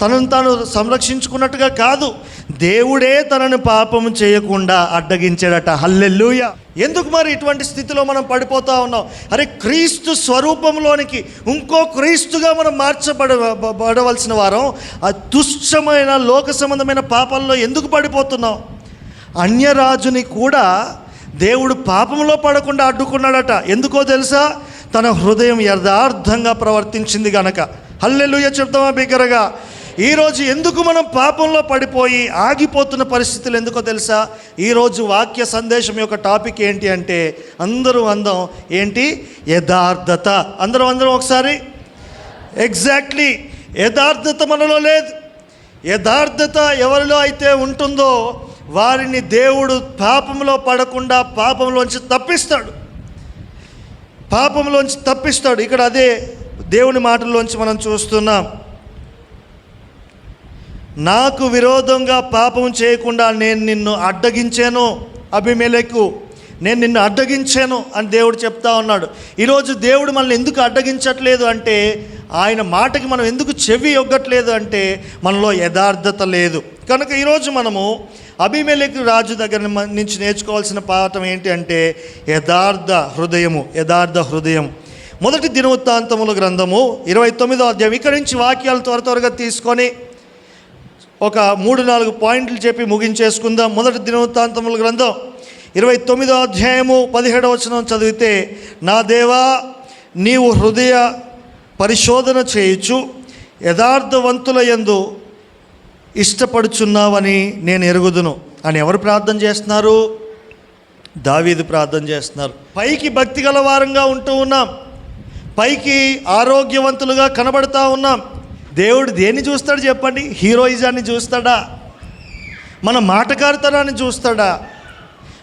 తనను తాను సంరక్షించుకున్నట్టుగా కాదు, దేవుడే తనను పాపం చేయకుండా అడ్డగించాడట. హల్లెలూయా. ఎందుకు మరి ఇటువంటి స్థితిలో మనం పడిపోతూ ఉన్నాం? అరే క్రీస్తు స్వరూపంలోనికి ఇంకో క్రీస్తుగా మనం మార్చబడవలసిన వారం ఆ తుచ్చమైన లోక సంబంధమైన పాపాల్లో ఎందుకు పడిపోతున్నాం? అన్యరాజుని కూడా దేవుడు పాపంలో పడకుండా అడ్డుకున్నాడట. ఎందుకో తెలుసా? తన హృదయం యథార్థంగా ప్రవర్తించింది గనక. హల్లెలూయా చెప్తామా బిగ్గరగా? ఈరోజు ఎందుకు మనం పాపంలో పడిపోయి ఆగిపోతున్న పరిస్థితులు ఎందుకో తెలుసా? ఈరోజు వాక్య సందేశం యొక్క టాపిక్ ఏంటి అంటే అందరూ అందం ఏంటి? యథార్థత. అందరం ఒకసారి ఎగ్జాక్ట్లీ. యథార్థత మనలో లేదు. యథార్థత ఎవరిలో అయితే ఉంటుందో వారిని దేవుడు పాపంలో పడకుండా పాపంలోంచి తప్పిస్తాడు. ఇక్కడ అదే దేవుని మాటల్లోంచి మనం చూస్తున్నాం. నాకు విరోధంగా పాపం చేయకుండా నేను నిన్ను అడ్డగించాను అబీమెలెకు, నేను నిన్ను అడ్డగించాను అని దేవుడు చెప్తా ఉన్నాడు. ఈరోజు దేవుడు మనల్ని ఎందుకు అడ్డగించట్లేదు అంటే, ఆయన మాటకి మనం ఎందుకు చెవి ఒగ్గట్లేదు అంటే మనలో యథార్థత లేదు. కనుక ఈరోజు మనము అబీమెలెకు రాజు దగ్గర నుంచి నేర్చుకోవాల్సిన పాఠం ఏంటి అంటే యథార్థ హృదయం. మొదటి దినవృత్తాంతముల గ్రంథము 29వ అధ్యాయం. ఇక్కడి నుంచి వాక్యాలు త్వరగా తీసుకొని ఒక 3-4 పాయింట్లు చెప్పి ముగించేసుకుందాం. మొదటి దినవృత్తాంతముల గ్రంథం 29వ అధ్యాయము 17వ వచనం చదివితే, నా దేవా నీవు హృదయ పరిశోధన చేయుచు యథార్థవంతుల యందు ఇష్టపడుచున్నావని నేను ఎరుగుదును అని ఎవరు ప్రార్థన చేస్తున్నారు? దావీదు ప్రార్థన చేస్తున్నారు. పైకి భక్తి గల వారంగా ఉంటూ ఉన్నాం, పైకి ఆరోగ్యవంతులుగా కనబడతా ఉన్నాం. దేవుడు దేన్ని చూస్తాడు చెప్పండి? హీరోయిజాన్ని చూస్తాడా? మన మాటకారితనాన్ని చూస్తాడా?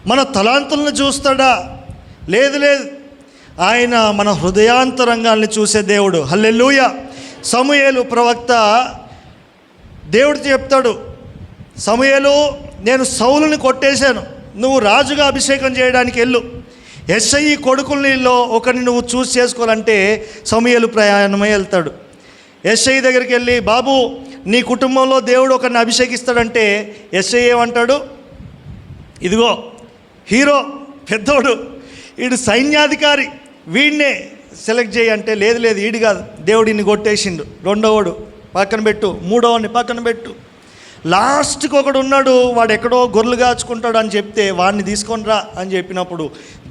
మన తలాంతులను చూస్తాడా? లేదు. ఆయన మన హృదయాంతరంగాల్ని చూసే దేవుడు. హల్లెలూయా. సమూయేలు ప్రవక్త దేవుడు చెప్తాడు, సమూయేలు నేను సౌలుని కొట్టేశాను, నువ్వు రాజుగా అభిషేకం చేయడానికి వెళ్ళు. యెష్షయి కొడుకుల్లో ఒకరిని నువ్వు చూస్ చేసుకోవాలంటే సమూయేలు ప్రయాణమై వెళ్తాడు. యెష్షయి దగ్గరికి వెళ్ళి, బాబు నీ కుటుంబంలో దేవుడు ఒకరిని అభిషేకిస్తాడంటే యెష్షయి ఏమంటాడు? ఇదిగో హీరో పెద్దోడు, వీడు సైన్యాధికారి, వీడినే సెలెక్ట్ చేయి అంటే, లేదు లేదు వీడు కాదు, దేవుడిని కొట్టేసిండు, రెండోవాడు పక్కన పెట్టు, మూడోవాడిని పక్కన పెట్టు, లాస్ట్కి ఒకడు ఉన్నాడు, వాడు ఎక్కడో గొర్రెలు కాచుకుంటాడు అని చెప్తే వాడిని తీసుకొని రా అని చెప్పినప్పుడు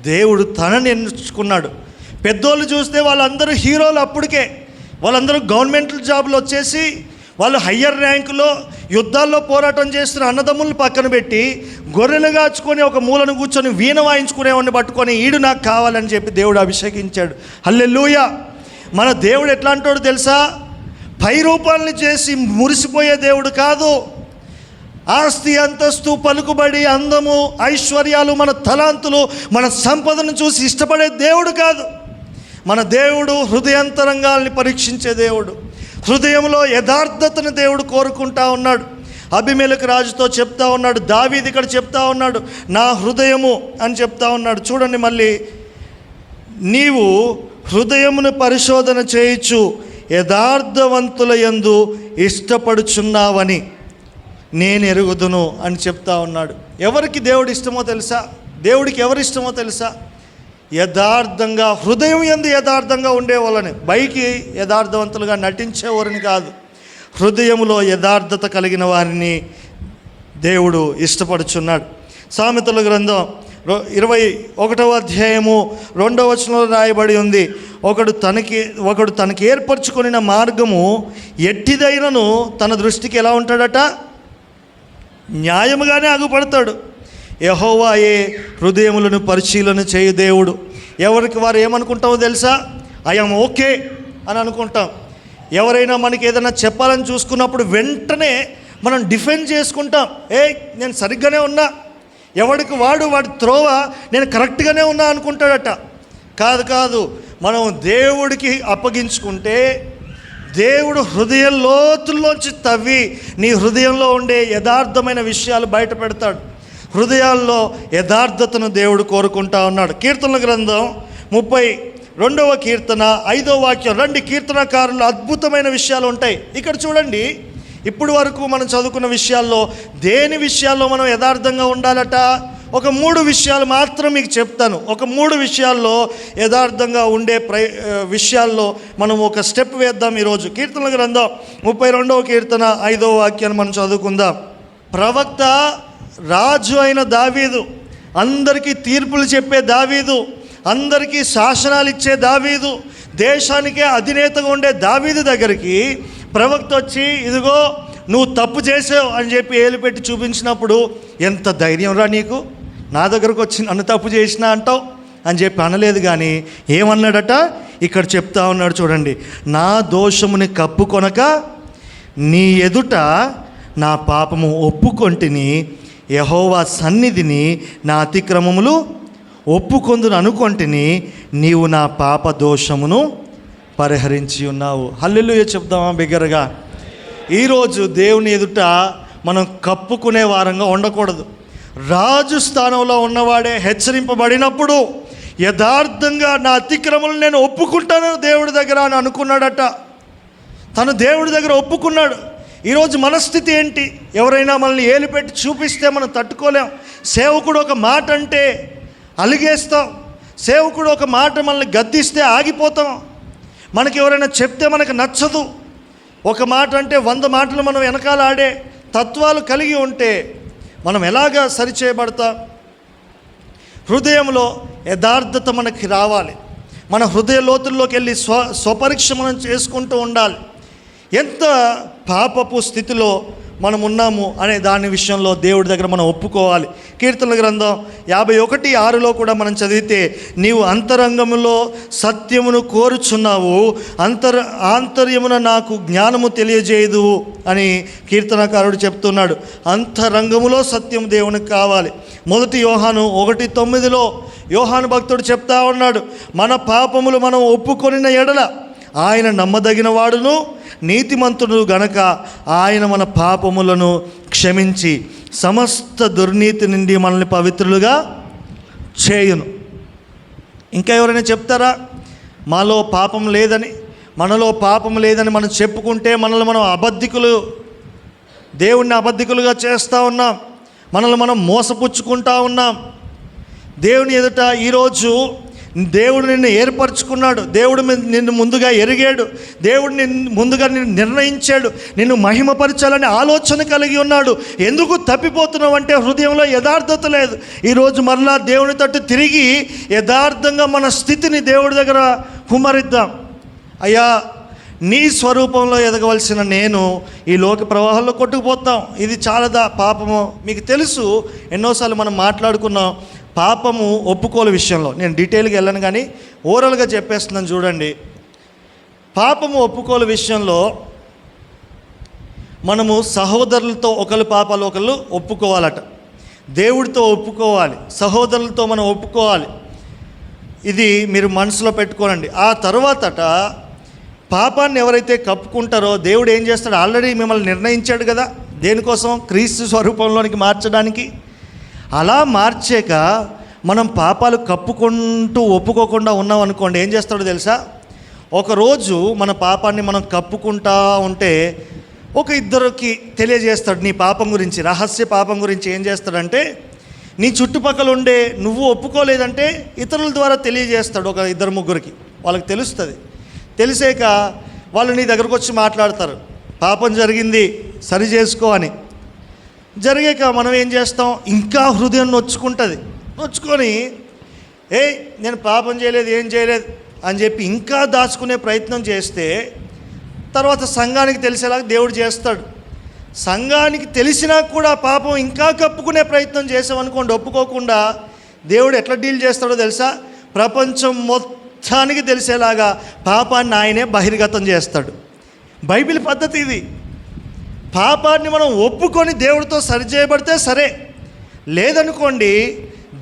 దేవుడు తనని ఎంచుకున్నాడు. పెద్దోళ్ళు చూస్తే వాళ్ళందరూ హీరోలు, అప్పటికే వాళ్ళందరూ గవర్నమెంట్ జాబ్లు వచ్చేసి వాళ్ళు హయ్యర్ ర్యాంకులో యుద్ధాల్లో పోరాటం చేస్తున్న అన్నదమ్ములను పక్కన పెట్టి గొర్రెలు కాచుకొని ఒక మూలను కూర్చొని వీణ వాయించుకునేవాడిని పట్టుకొని ఈడు నాకు కావాలని చెప్పి దేవుడు అభిషేకించాడు. హల్లెలూయా. మన దేవుడు ఎట్లాంటోడు తెలుసా? పై రూపాలని చేసి మురిసిపోయే దేవుడు కాదు. ఆస్తి, అంతస్తు, పలుకుబడి, అందము, ఐశ్వర్యాలు, మన తలాంతులు, మన సంపదను చూసి ఇష్టపడే దేవుడు కాదు. మన దేవుడు హృదయాంతరంగాల్ని పరీక్షించే దేవుడు. హృదయంలో యథార్థతను దేవుడు కోరుకుంటా ఉన్నాడు. అబీమెలెకు రాజుతో చెప్తా ఉన్నాడు, దావీదు ఇక్కడ చెప్తా ఉన్నాడు, నా హృదయము అని చెప్తా ఉన్నాడు. చూడండి మళ్ళీ, నీవు హృదయమును పరిశోధన చేయుచు యథార్థవంతుల యందు ఇష్టపడుచున్నావని నేను ఎరుగుదును అని చెప్తా ఉన్నాడు. ఎవరికి దేవుడు ఇష్టమో తెలుసా? దేవుడికి ఎవరు ఇష్టమో తెలుసా? యథార్థంగా, హృదయం యందు యథార్థంగా ఉండేవాళ్ళని, పైకి యథార్థవంతులుగా నటించేవారిని కాదు. హృదయంలో యథార్థత కలిగిన వారిని దేవుడు ఇష్టపడుచున్నాడు. సామెతల గ్రంథం 21వ అధ్యాయము 2వ వచనంలో రాయబడి ఉంది, ఒకడు తనకి ఏర్పరచుకొనిన మార్గము ఎట్టిదైనను తన దృష్టికి ఎలా ఉంటాడట? న్యాయముగానే అగుపడతాడు. యెహోవాయే హృదయములను పరిశీలన చేయు దేవుడు. ఎవరికి వారు ఏమనుకుంటామో తెలుసా? ఐఎమ్ ఓకే అని అనుకుంటాం. ఎవరైనా మనకి ఏదైనా చెప్పాలని చూసుకున్నప్పుడు వెంటనే మనం డిఫెండ్ చేసుకుంటాం, నేను సరిగ్గానే ఉన్నా, ఎవడికి వాడి త్రోవ నేను కరెక్ట్గానే ఉన్నా అనుకుంటాడట. కాదు, మనం దేవుడికి అప్పగించుకుంటే దేవుడు హృదయ లోతుల్లోంచి తవ్వి నీ హృదయంలో ఉండే యథార్థమైన విషయాలు బయట పెడతాడు. హృదయాల్లో యథార్థతను దేవుడు కోరుకుంటా ఉన్నాడు. కీర్తనల గ్రంథం 32వ కీర్తన 5వ వాక్యం. రండి, కీర్తనకారులు అద్భుతమైన విషయాలు ఉంటాయి. ఇక్కడ చూడండి, ఇప్పుడు వరకు మనం చదువుకున్న విషయాల్లో దేని విషయాల్లో మనం యథార్థంగా ఉండాలట? ఒక 3 విషయాలు మాత్రం మీకు చెప్తాను. ఒక 3 విషయాల్లో యథార్థంగా ఉండే విషయాల్లో మనం ఒక స్టెప్ వేద్దాం ఈరోజు. కీర్తనల గ్రంథం 32వ కీర్తన 5వ వాక్యాన్ని మనం చదువుకుందాం. ప్రవక్త, రాజు అయిన దావీదు, అందరికీ తీర్పులు చెప్పే దావీదు, అందరికీ శాసనాలు ఇచ్చే దావీదు, దేశానికే అధినేతగా ఉండే దావీదు దగ్గరికి ప్రవక్త వచ్చి, ఇదిగో నువ్వు తప్పు చేసావు అని చెప్పి ఏలు పెట్టి చూపించినప్పుడు, ఎంత ధైర్యం రా నీకు, నా దగ్గరకు వచ్చి నన్ను తప్పు చేసినా అంటావు అని చెప్పి అనలేదు. కానీ ఏమన్నాడట? ఇక్కడ చెప్తా ఉన్నాడు చూడండి, నా దోషముని కప్పుకొనక నీ ఎదుట నా పాపము ఒప్పుకొంటిని, యెహోవా సన్నిధిని నా అతిక్రమములు ఒప్పుకొందును అనుకొంటిని, నీవు నా పాప దోషమును పరిహరించి ఉన్నావు. హల్లెలూయా చెప్దామా బిగ్గరగా? ఈరోజు దేవుని ఎదుట మనం కప్పుకునే వారంగా ఉండకూడదు. రాజు స్థానంలో ఉన్నవాడే హెచ్చరింపబడినప్పుడు యథార్థంగా నా అతిక్రమలు నేను ఒప్పుకుంటాను దేవుడి దగ్గర అని అనుకున్నాడట. తను దేవుడి దగ్గర ఒప్పుకున్నాడు. ఈరోజు మనస్థితి ఏంటి? ఎవరైనా మనల్ని ఏలు పెట్టి చూపిస్తే మనం తట్టుకోలేం. సేవకుడు ఒక మాట అంటే అలిగేస్తాం. సేవకుడు ఒక మాట మనల్ని గద్దిస్తే ఆగిపోతాం. మనకి ఎవరైనా చెప్తే మనకు నచ్చదు. ఒక మాట అంటే 100 మాటలు మనం వెనకాల ఆడే తత్వాలు కలిగి ఉంటే మనం ఎలాగా సరిచేయబడతాం? హృదయంలో యథార్థత మనకి రావాలి. మన హృదయ లోతుల్లోకి వెళ్ళి స్వపరీక్ష మనం చేసుకుంటూ ఉండాలి. ఎంత పాపపు స్థితిలో మనం ఉన్నాము అనే దాని విషయంలో దేవుడి దగ్గర మనం ఒప్పుకోవాలి. కీర్తనల గ్రంథం 51:6లో కూడా మనం చదివితే, నీవు అంతరంగములో సత్యమును కోరుచున్నావు, ఆంతర్యమున నాకు జ్ఞానము తెలియజేయదు అని కీర్తనకారుడు చెప్తున్నాడు. అంతరంగములో సత్యం దేవునికి కావాలి. 1 యోహాను 1:9లో యోహాను భక్తుడు చెప్తా ఉన్నాడు, మన పాపములు మనం ఒప్పుకొనిన ఎడల ఆయన నమ్మదగిన వాడును నీతిమంతుడు గనక ఆయన మన పాపములను క్షమించి సమస్త దుర్నీతి నుండి మనల్ని పవిత్రులుగా చేయును. ఇంకా ఎవరైనా చెప్తారా మాలో పాపం లేదని? మనలో పాపం లేదని మనం చెప్పుకుంటే మనల్ని మనం అబద్ధికులు, దేవుణ్ణి అబద్ధికులుగా చేస్తూ ఉన్నాం, మనల్ని మనం మోసపుచ్చుకుంటా ఉన్నాం. దేవుని ఎదుట ఈరోజు దేవుడు నిన్ను ఏర్పరచుకున్నాడు, దేవుడు నిన్ను ముందుగా ఎరిగాడు, దేవుడు నిన్ను ముందుగా నిన్ను నిర్ణయించాడు, నిన్ను మహిమపరచాలని ఆలోచన కలిగి ఉన్నాడు. ఎందుకు తప్పిపోతున్నావు అంటే హృదయంలో యథార్థత లేదు. ఈరోజు మరలా దేవుని తట్టు తిరిగి యథార్థంగా మన స్థితిని దేవుడి దగ్గర కుమ్మరిద్దాం. అయ్యా, నీ స్వరూపంలో ఎదగవలసిన నేను ఈ లోక ప్రవాహంలో కొట్టుకుపోతాం. ఇది చాలాదా పాపము? మీకు తెలుసు, ఎన్నోసార్లు మనం మాట్లాడుకున్నాం పాపము ఒప్పుకోల విషయంలో. నేను డీటెయిల్గా వెళ్ళను కానీ ఓవరాల్గా చెప్పేస్తున్నాను చూడండి. పాపము ఒప్పుకోల విషయంలో మనము సహోదరులతో ఒకరి పాపాలు ఒకళ్ళు ఒప్పుకోవాలట, దేవుడితో ఒప్పుకోవాలి, సహోదరులతో మనం ఒప్పుకోవాలి. ఇది మీరు మనసులో పెట్టుకోనండి. ఆ తర్వాతట పాపాన్ని ఎవరైతే కప్పుకుంటారో దేవుడు ఏం చేస్తాడు? ఆల్రెడీ మిమ్మల్ని నిర్ణయించాడు కదా దేనికోసం? క్రీస్తు స్వరూపంలోనికి మార్చడానికి. అలా మార్చాక మనం పాపాలు కప్పుకుంటూ ఒప్పుకోకుండా ఉన్నాం అనుకోండి, ఏం చేస్తాడో తెలుసా? ఒకరోజు మన పాపాన్ని మనం కప్పుకుంటా ఉంటే ఒక ఇద్దరికి తెలియజేస్తాడు నీ పాపం గురించి, రహస్య పాపం గురించి. ఏం చేస్తాడంటే నీ చుట్టుపక్కల ఉండే నువ్వు ఒప్పుకోలేదంటే ఇతరుల ద్వారా తెలియజేస్తాడు. ఒక ఇద్దరు ముగ్గురికి వాళ్ళకి తెలుస్తుంది. తెలిసాక వాళ్ళు నీ దగ్గరకు వచ్చి మాట్లాడతారు, పాపం జరిగింది సరి చేసుకో అని. జరిగాక మనం ఏం చేస్తాం? ఇంకా హృదయం నొచ్చుకుంటుంది. నొచ్చుకొని నేను పాపం చేయలేదు, ఏం చేయలేదు అని చెప్పి ఇంకా దాచుకునే ప్రయత్నం చేస్తే తర్వాత సంఘానికి తెలిసేలాగా దేవుడు చేస్తాడు. సంఘానికి తెలిసినా కూడా పాపం ఇంకా కప్పుకునే ప్రయత్నం చేసామనుకోండి, ఒప్పుకోకుండా, దేవుడు ఎట్లా డీల్ చేస్తాడో తెలుసా? ప్రపంచం మొత్తానికి తెలిసేలాగా పాపాన్ని ఆయనే బహిర్గతం చేస్తాడు. బైబిల్ పద్ధతి ఇది. పాపాన్ని మనం ఒప్పుకొని దేవుడితో సరిచేయబడితే సరే, లేదనుకోండి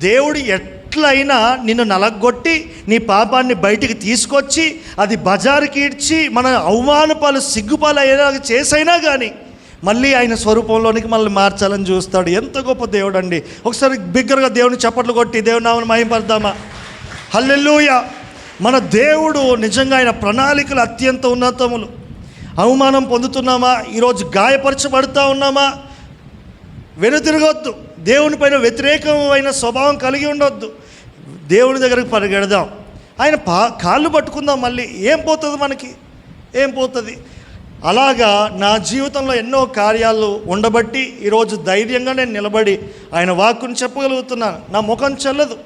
దేవుడు ఎట్లయినా నిన్ను నలగొట్టి నీ పాపాన్ని బయటికి తీసుకొచ్చి అది బజారుకి ఈడ్చి మన అవమానపాలు సిగ్గుపాలు అయ్యేలాగా చేసైనా కానీ మళ్ళీ ఆయన స్వరూపంలోనికి మనల్ని మార్చాలని చూస్తాడు. ఎంత గొప్ప దేవుడు అండి! ఒకసారి బిగ్గరగా దేవుని చప్పట్లు కొట్టి దేవుని నామమును మహిమపడదామా? హల్లెలూయా! మన దేవుడు నిజంగా ఆయన ప్రణాళికలు అత్యంత ఉన్నతములు. అవమానం పొందుతున్నామా? ఈరోజు గాయపరచబడుతూ ఉన్నామా? వెనుతిరగొద్దు. దేవుని పైన వ్యతిరేకమైన స్వభావం కలిగి ఉండొద్దు. దేవుని దగ్గరికి పరిగెడదాం, ఆయన కాళ్ళు పట్టుకుందాం. మళ్ళీ ఏం పోతుంది మనకి? ఏం పోతుంది? అలాగా నా జీవితంలో ఎన్నో కార్యాలు ఉండబట్టి ఈరోజు ధైర్యంగా నేను నిలబడి ఆయన వాక్కుని చెప్పగలుగుతున్నాను. నా ముఖం చెల్లదు.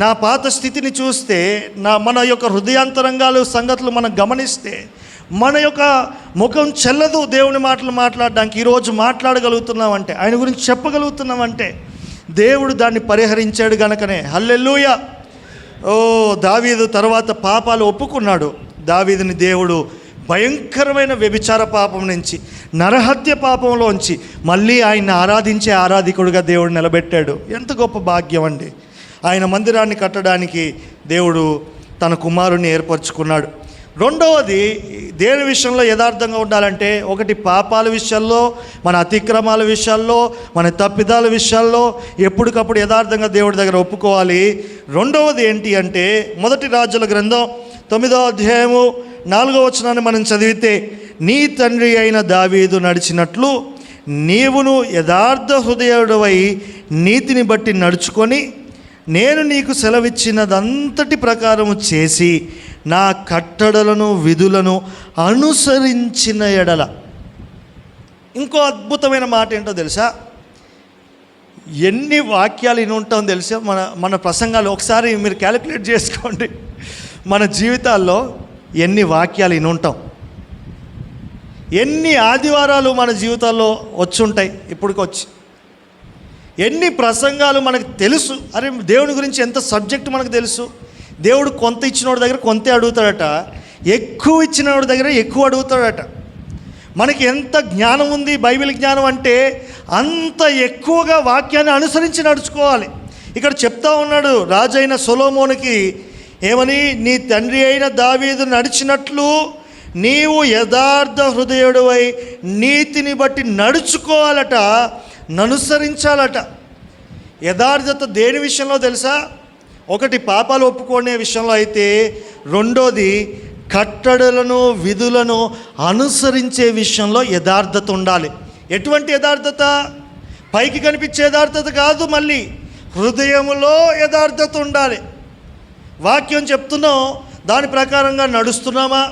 నా పాత స్థితిని చూస్తే, మన యొక్క హృదయాంతరంగాలు సంగతులు మనం గమనిస్తే మన యొక్క ముఖం చెల్లదు దేవుని మాటలు మాట్లాడడానికి. ఈరోజు మాట్లాడగలుగుతున్నామంటే, ఆయన గురించి చెప్పగలుగుతున్నామంటే దేవుడు దాన్ని పరిహరించాడు గనకనే. హల్లెలూయా! దావీదు తర్వాత పాపాలు ఒప్పుకున్నాడు. దావీదుని దేవుడు భయంకరమైన వ్యభిచార పాపం నుంచి, నరహత్య పాపంలోంచి మళ్ళీ ఆయన ఆరాధించే ఆరాధికుడిగా దేవుడు నిలబెట్టాడు. ఎంత గొప్ప భాగ్యం అండి! ఆయన మందిరాన్ని కట్టడానికి దేవుడు తన కుమారుని ఏర్పరచుకున్నాడు. రెండవది, దేని విషయంలో యథార్థంగా ఉండాలంటే, ఒకటి పాపాల విషయాల్లో, మన అతిక్రమాల విషయాల్లో, మన తప్పిదాల విషయాల్లో ఎప్పటికప్పుడు యథార్థంగా దేవుడి దగ్గర ఒప్పుకోవాలి. రెండవది ఏంటి అంటే, మొదటి రాజుల గ్రంథం 9వ అధ్యాయము 4వ వచనాన్ని మనం చదివితే, నీ తండ్రి అయిన దావీదు నడిచినట్లు నీవును యథార్థ హృదయుడవై నీతిని బట్టి నడుచుకొని నేను నీకు సెలవిచ్చినదంతటి ప్రకారము చేసి నా కట్టడలను విధులను అనుసరించిన ఎడల. ఇంకో అద్భుతమైన మాట ఏంటో తెలుసా? ఎన్ని వాక్యాలు ఇని ఉంటాం తెలుసా మన ప్రసంగాలు? ఒకసారి మీరు క్యాలిక్యులేట్ చేసుకోండి. మన జీవితాల్లో ఎన్ని వాక్యాలు ఇని ఉంటాం, ఎన్ని ఆదివారాలు మన జీవితాల్లో వచ్చి ఉంటాయి ఇప్పటికొచ్చి, ఎన్ని ప్రసంగాలు మనకు తెలుసు. అరే, దేవుని గురించి ఎంత సబ్జెక్ట్ మనకు తెలుసు. దేవుడు కొంత ఇచ్చినోడి దగ్గర కొంతే అడుగుతాడట, ఎక్కువ ఇచ్చినోడి దగ్గర ఎక్కువ అడుగుతాడట. మనకి ఎంత జ్ఞానం ఉంది, బైబిల్ జ్ఞానం అంటే అంత ఎక్కువగా వాక్యాన్ని అనుసరించి నడుచుకోవాలి. ఇక్కడ చెప్తా ఉన్నాడు రాజైన సొలొమోనుకి ఏమని? నీ తండ్రి అయిన దావీదు నడిచినట్లు నీవు యథార్థ హృదయుడవై నీతిని బట్టి నడుచుకోవాలట. ననుసరించాలట. యథార్థత దేని విషయంలో తెలుసా? ఒకటి పాపాలు ఒప్పుకునే విషయంలో అయితే, రెండోది కట్టడలను విధులను అనుసరించే విషయంలో యథార్థత ఉండాలి. ఎటువంటి యథార్థత? పైకి కనిపించే యథార్థత కాదు, మళ్ళీ హృదయములో యథార్థత ఉండాలి. వాక్యం చెప్తున్నాం, దాని ప్రకారంగా నడుస్తున్నామా,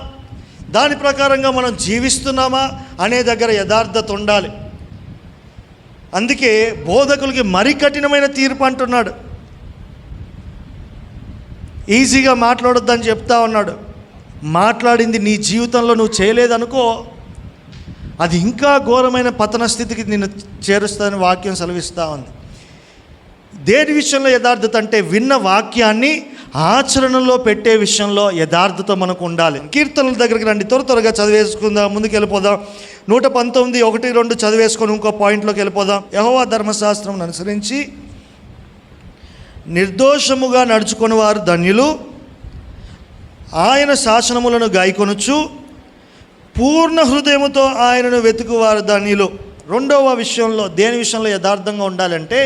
దాని ప్రకారంగా మనం జీవిస్తున్నామా అనే దగ్గర యథార్థత ఉండాలి. అందుకే బోధకులకి మరీ కఠినమైన తీర్పు అంటున్నాడు. ఈజీగా మాట్లాడొద్దని చెప్తా ఉన్నాడు. మాట్లాడింది నీ జీవితంలో నువ్వు చేయలేదనుకో, అది ఇంకా ఘోరమైన పతన స్థితికి నిన్ను చేరుస్తుందని వాక్యం సెలవిస్తూ ఉంది. దేని విషయంలో యథార్థత అంటే, విన్న వాక్యాన్ని ఆచరణలో పెట్టే విషయంలో యథార్థత మనకు ఉండాలి. కీర్తనల దగ్గరికి రండి, త్వరగా చదివేసుకుందాం, ముందుకు వెళ్ళిపోదాం. 119, 1, 2 చదివేసుకొని ఇంకో పాయింట్లోకి వెళ్ళిపోదాం. యెహోవా ధర్మశాస్త్రం అనుసరించి నిర్దోషముగా నడుచుకుని వారు ధన్యులు, ఆయన శాసనములను గాయకొనుచు పూర్ణ హృదయముతో ఆయనను వెతుకువారు ధన్యులు. రెండవ విషయంలో దేని విషయంలో యథార్థంగా ఉండాలంటే,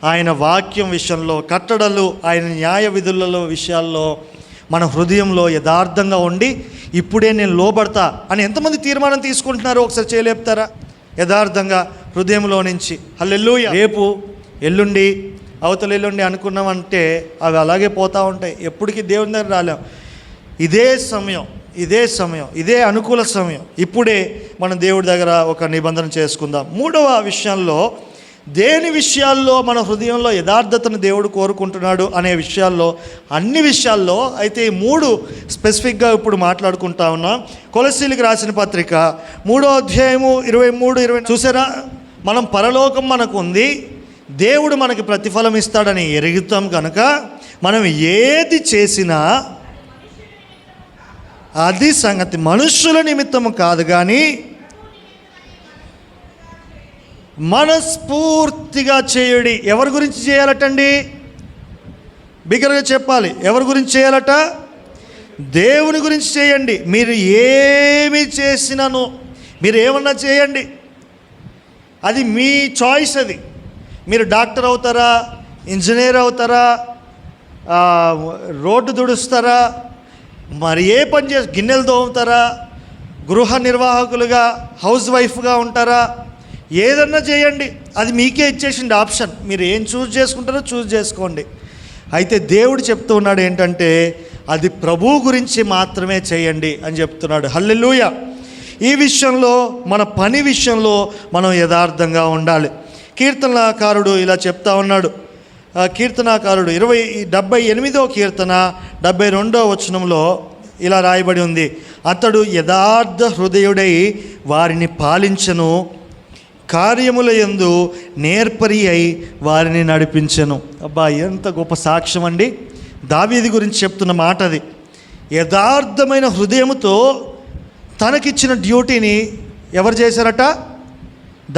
ఆయన వాక్యం విషయంలో, కట్టడలు, ఆయన న్యాయ విధులలో విషయాల్లో మన హృదయంలో యథార్థంగా ఉండి, ఇప్పుడే నేను లోబడతా అని ఎంతమంది తీర్మానం తీసుకుంటున్నారో ఒకసారి చేయలేపుతారా? యథార్థంగా హృదయంలో నుంచి. హల్లెలూయా. రేపు ఎల్లుండి అవతల ఎల్లుండి అనుకున్నామంటే అవి అలాగే పోతూ ఉంటాయి. ఎప్పటికీ దేవుని దగ్గర రాలేం. ఇదే సమయం, ఇదే అనుకూల సమయం. ఇప్పుడే మనం దేవుడి దగ్గర ఒక నిబంధన చేసుకుందాం. మూడవ విషయంలో, దేని విషయాల్లో మన హృదయంలో యథార్థతను దేవుడు కోరుకుంటున్నాడు అనే విషయాల్లో, అన్ని విషయాల్లో అయితే ఈ 3 స్పెసిఫిక్గా ఇప్పుడు మాట్లాడుకుంటా ఉన్నాం. కొలస్సీలకు రాసిన పత్రిక 3వ అధ్యాయము 23-24 చూసారా? మనం పరలోకం మనకు ఉంది, దేవుడు మనకి ప్రతిఫలం ఇస్తాడని ఎరుగుతాం కనుక మనం ఏది చేసినా అది సంగతి మనుష్యుల నిమిత్తము కాదు కానీ మనస్ఫూర్తిగా చేయుడి. ఎవరి గురించి చేయాలటండి? బిగ్గరగా చెప్పాలి. ఎవరి గురించి చేయాలట? దేవుని గురించి చేయండి. మీరు ఏమి చేసినాను, మీరు ఏమన్నా చేయండి, అది మీ చాయిస్. అది మీరు డాక్టర్ అవుతారా, ఇంజనీర్ అవుతారా, రోడ్డు తుడుస్తారా, మరి ఏ పని చేసి గిన్నెలు తోముతారా, గృహ నిర్వాహకులుగా హౌస్ వైఫ్గా ఉంటారా, ఏదన్నా చేయండి. అది మీకే ఇచ్చేసింది ఆప్షన్. మీరు ఏం చూస్ చేసుకుంటారో చూస్ చేసుకోండి. అయితే దేవుడు చెప్తూ ఉన్నాడు ఏంటంటే, అది ప్రభువు గురించి మాత్రమే చేయండి అని చెప్తున్నాడు. హల్లెలూయా. ఈ విషయంలో, మన పని విషయంలో మనం యథార్థంగా ఉండాలి. కీర్తనకారుడు ఇలా చెప్తా ఉన్నాడు. కీర్తనాకారుడు 78వ కీర్తన 72వ వచనంలో ఇలా రాయబడి ఉంది, అతడు యథార్థ హృదయుడై వారిని పాలించెను, కార్యముల యందు నేర్పరి అయి వారిని నడిపించెను. అబ్బా, ఎంత గొప్ప సాక్ష్యం అండి! దావీదు గురించి చెప్తున్న మాట అది. యథార్థమైన హృదయముతో తనకిచ్చిన డ్యూటీని ఎవరు చేశారట?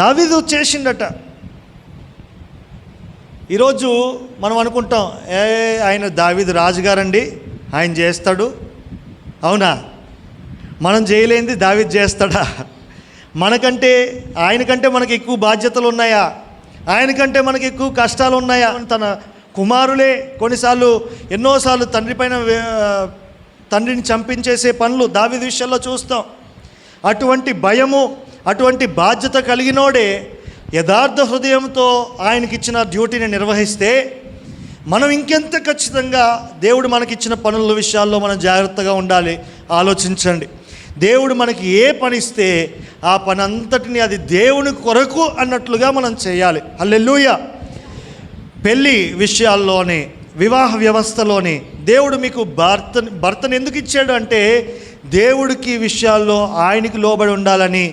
దావీదు చేసిండట. ఈరోజు మనం అనుకుంటాం, ఆయన దావీదు రాజుగారండి, ఆయన చేస్తాడు. అవునా? మనం చేయలేనిది దావీదు చేస్తాడా? మనకంటే ఆయనకంటే మనకి ఎక్కువ బాధ్యతలు ఉన్నాయా? ఆయనకంటే మనకి ఎక్కువ కష్టాలు ఉన్నాయా? తన కుమారులే కొన్నిసార్లు ఎన్నోసార్లు తండ్రిని చంపించేసే పనులు దావీదు విషయంలో చూస్తాం. అటువంటి భయము, అటువంటి బాధ్యత కలిగినోడే యథార్థ హృదయంతో ఆయనకిచ్చిన డ్యూటీని నిర్వహిస్తే మనం ఇంకెంత ఖచ్చితంగా దేవుడు మనకిచ్చిన పనుల విషయాల్లో మనం జాగ్రత్తగా ఉండాలి. ఆలోచించండి. దేవుడు మనకి ఏ పని ఇస్తే ఆ పని అంతటిని అది దేవుని కొరకు అన్నట్లుగా మనం చేయాలి. హల్లెలూయా. పెళ్ళి విషయాల్లోనే, వివాహ వ్యవస్థలోని దేవుడు మీకు భర్తను ఎందుకు ఇచ్చాడు అంటే, దేవుడికి విషయాల్లో ఆయనకి లోబడి ఉండాలని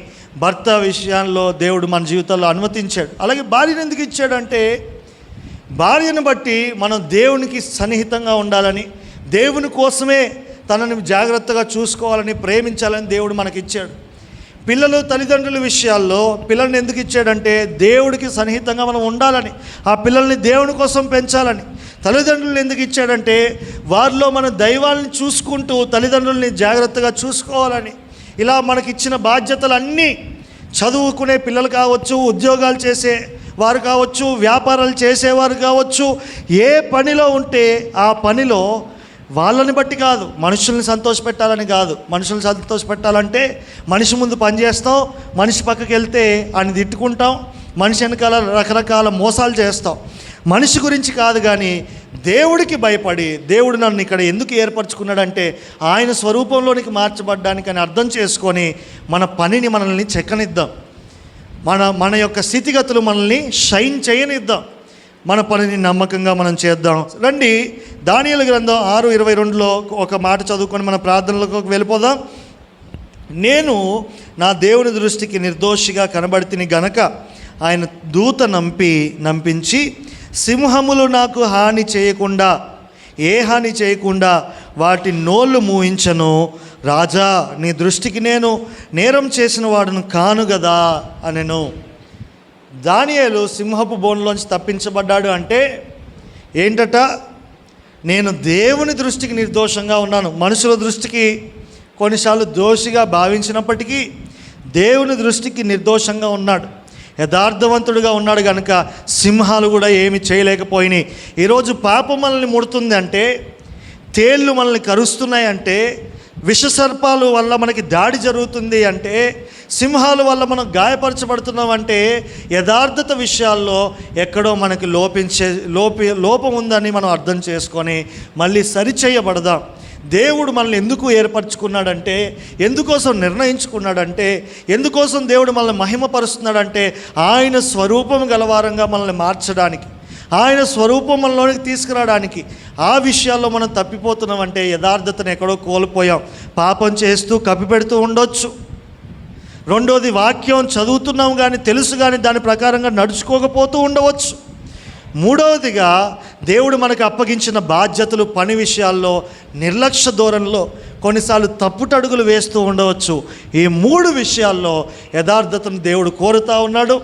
భర్త విషయాల్లో దేవుడు మన జీవితాల్లో అనుమతించాడు. అలాగే భార్యను ఎందుకు ఇచ్చాడంటే, భార్యను బట్టి మనం దేవునికి సన్నిహితంగా ఉండాలని, దేవుని కోసమే తనని జాగ్రత్తగా చూసుకోవాలని, ప్రేమించాలని దేవుడు మనకిచ్చాడు. పిల్లలు, తల్లిదండ్రుల విషయాల్లో పిల్లల్ని ఎందుకు ఇచ్చాడంటే, దేవుడికి సన్నిహితంగా మనం ఉండాలని, ఆ పిల్లల్ని దేవుని కోసం పెంచాలని. తల్లిదండ్రులను ఎందుకు ఇచ్చాడంటే, వారిలో మన దైవాలని చూసుకుంటూ తల్లిదండ్రుల్ని జాగ్రత్తగా చూసుకోవాలని. ఇలా మనకిచ్చిన బాధ్యతలన్నీ, చదువుకునే పిల్లలు కావచ్చు, ఉద్యోగాలు చేసే వారు కావచ్చు, వ్యాపారాలు చేసేవారు కావచ్చు, ఏ పనిలో ఉంటే ఆ పనిలో వాళ్ళని బట్టి కాదు, మనుషుల్ని సంతోషపెట్టాలని కాదు. మనుషుల్ని సంతోషపెట్టాలంటే మనిషి ముందు పని చేస్తాం, మనిషి పక్కకి వెళ్తే ఆయన తిట్టుకుంటాం, మనిషి వెనకాల రకరకాల మోసాలు చేస్తాం. మనిషి గురించి కాదు, కానీ దేవుడికి భయపడి, దేవుడు నన్ను ఇక్కడ ఎందుకు ఏర్పరచుకున్నాడంటే ఆయన స్వరూపంలోనికి మార్చబడ్డానికి అని అర్థం చేసుకొని మన పనిని మనల్ని చెక్కనిద్దాం, మన యొక్క స్థితిగతులు మనల్ని షైన్ చేయనిద్దాం, మన పనిని నమ్మకంగా మనం చేద్దాం. రండి, దానియేలు గ్రంథం 6:22లో ఒక మాట చదువుకొని మన ప్రార్థనలకు వెళ్ళిపోదాం. నేను నా దేవుని దృష్టికి నిర్దోషిగా కనబడితిని గనక ఆయన దూత నంపించి సింహములు నాకు హాని చేయకుండా వాటి నోళ్ళు మూయించను. రాజా, నీ దృష్టికి నేను నేరం చేసిన వాడును కాను గదా అనెను. దానియేలు సింహపు బోన్లోంచి తప్పించబడ్డాడు అంటే ఏంటట? నేను దేవుని దృష్టికి నిర్దోషంగా ఉన్నాను. మనుషుల దృష్టికి కొన్నిసార్లు దోషిగా భావించినప్పటికీ దేవుని దృష్టికి నిర్దోషంగా ఉన్నాడు, యథార్థవంతుడిగా ఉన్నాడు కనుక సింహాలు కూడా ఏమి చేయలేకపోయినాయి. ఈరోజు పాపం మనల్ని ముడుతుంది అంటే, తేళ్ళు మనల్ని కరుస్తున్నాయి అంటే, విషసర్పాలు వల్ల మనకి దాడి జరుగుతుంది అంటే, సింహాల వల్ల మనం గాయపరచబడుతున్నాం అంటే, యథార్థత విషయాల్లో ఎక్కడో మనకి లోపం ఉందని మనం అర్థం చేసుకొని మళ్ళీ సరిచేయబడదాం. దేవుడు మనల్ని ఎందుకు ఏర్పరచుకున్నాడంటే, ఎందుకోసం నిర్ణయించుకున్నాడంటే, ఎందుకోసం దేవుడు మనల్ని మహిమపరుస్తున్నాడంటే ఆయన స్వరూపం గలవారంగా మనల్ని మార్చడానికి, ఆయన స్వరూపం మనలోనికి తీసుకురావడానికి. ఆ విషయాల్లో మనం తప్పిపోతున్నామంటే యథార్థతను ఎక్కడో కోల్పోయాం. పాపం చేస్తూ కప్పిపెడుతూ ఉండొచ్చు. రెండోది, వాక్యం చదువుతున్నాం కానీ తెలుసు కానీ దాని ప్రకారంగా నడుచుకోకపోతూ ఉండవచ్చు. మూడవదిగా, దేవుడు మనకు అప్పగించిన బాధ్యతలు, పని విషయాల్లో నిర్లక్ష్య ధోరణిలో కొన్నిసార్లు తప్పుటడుగులు వేస్తూ ఉండవచ్చు. ఈ 3 విషయాల్లో యథార్థతను దేవుడు కోరుతూ ఉన్నాడు.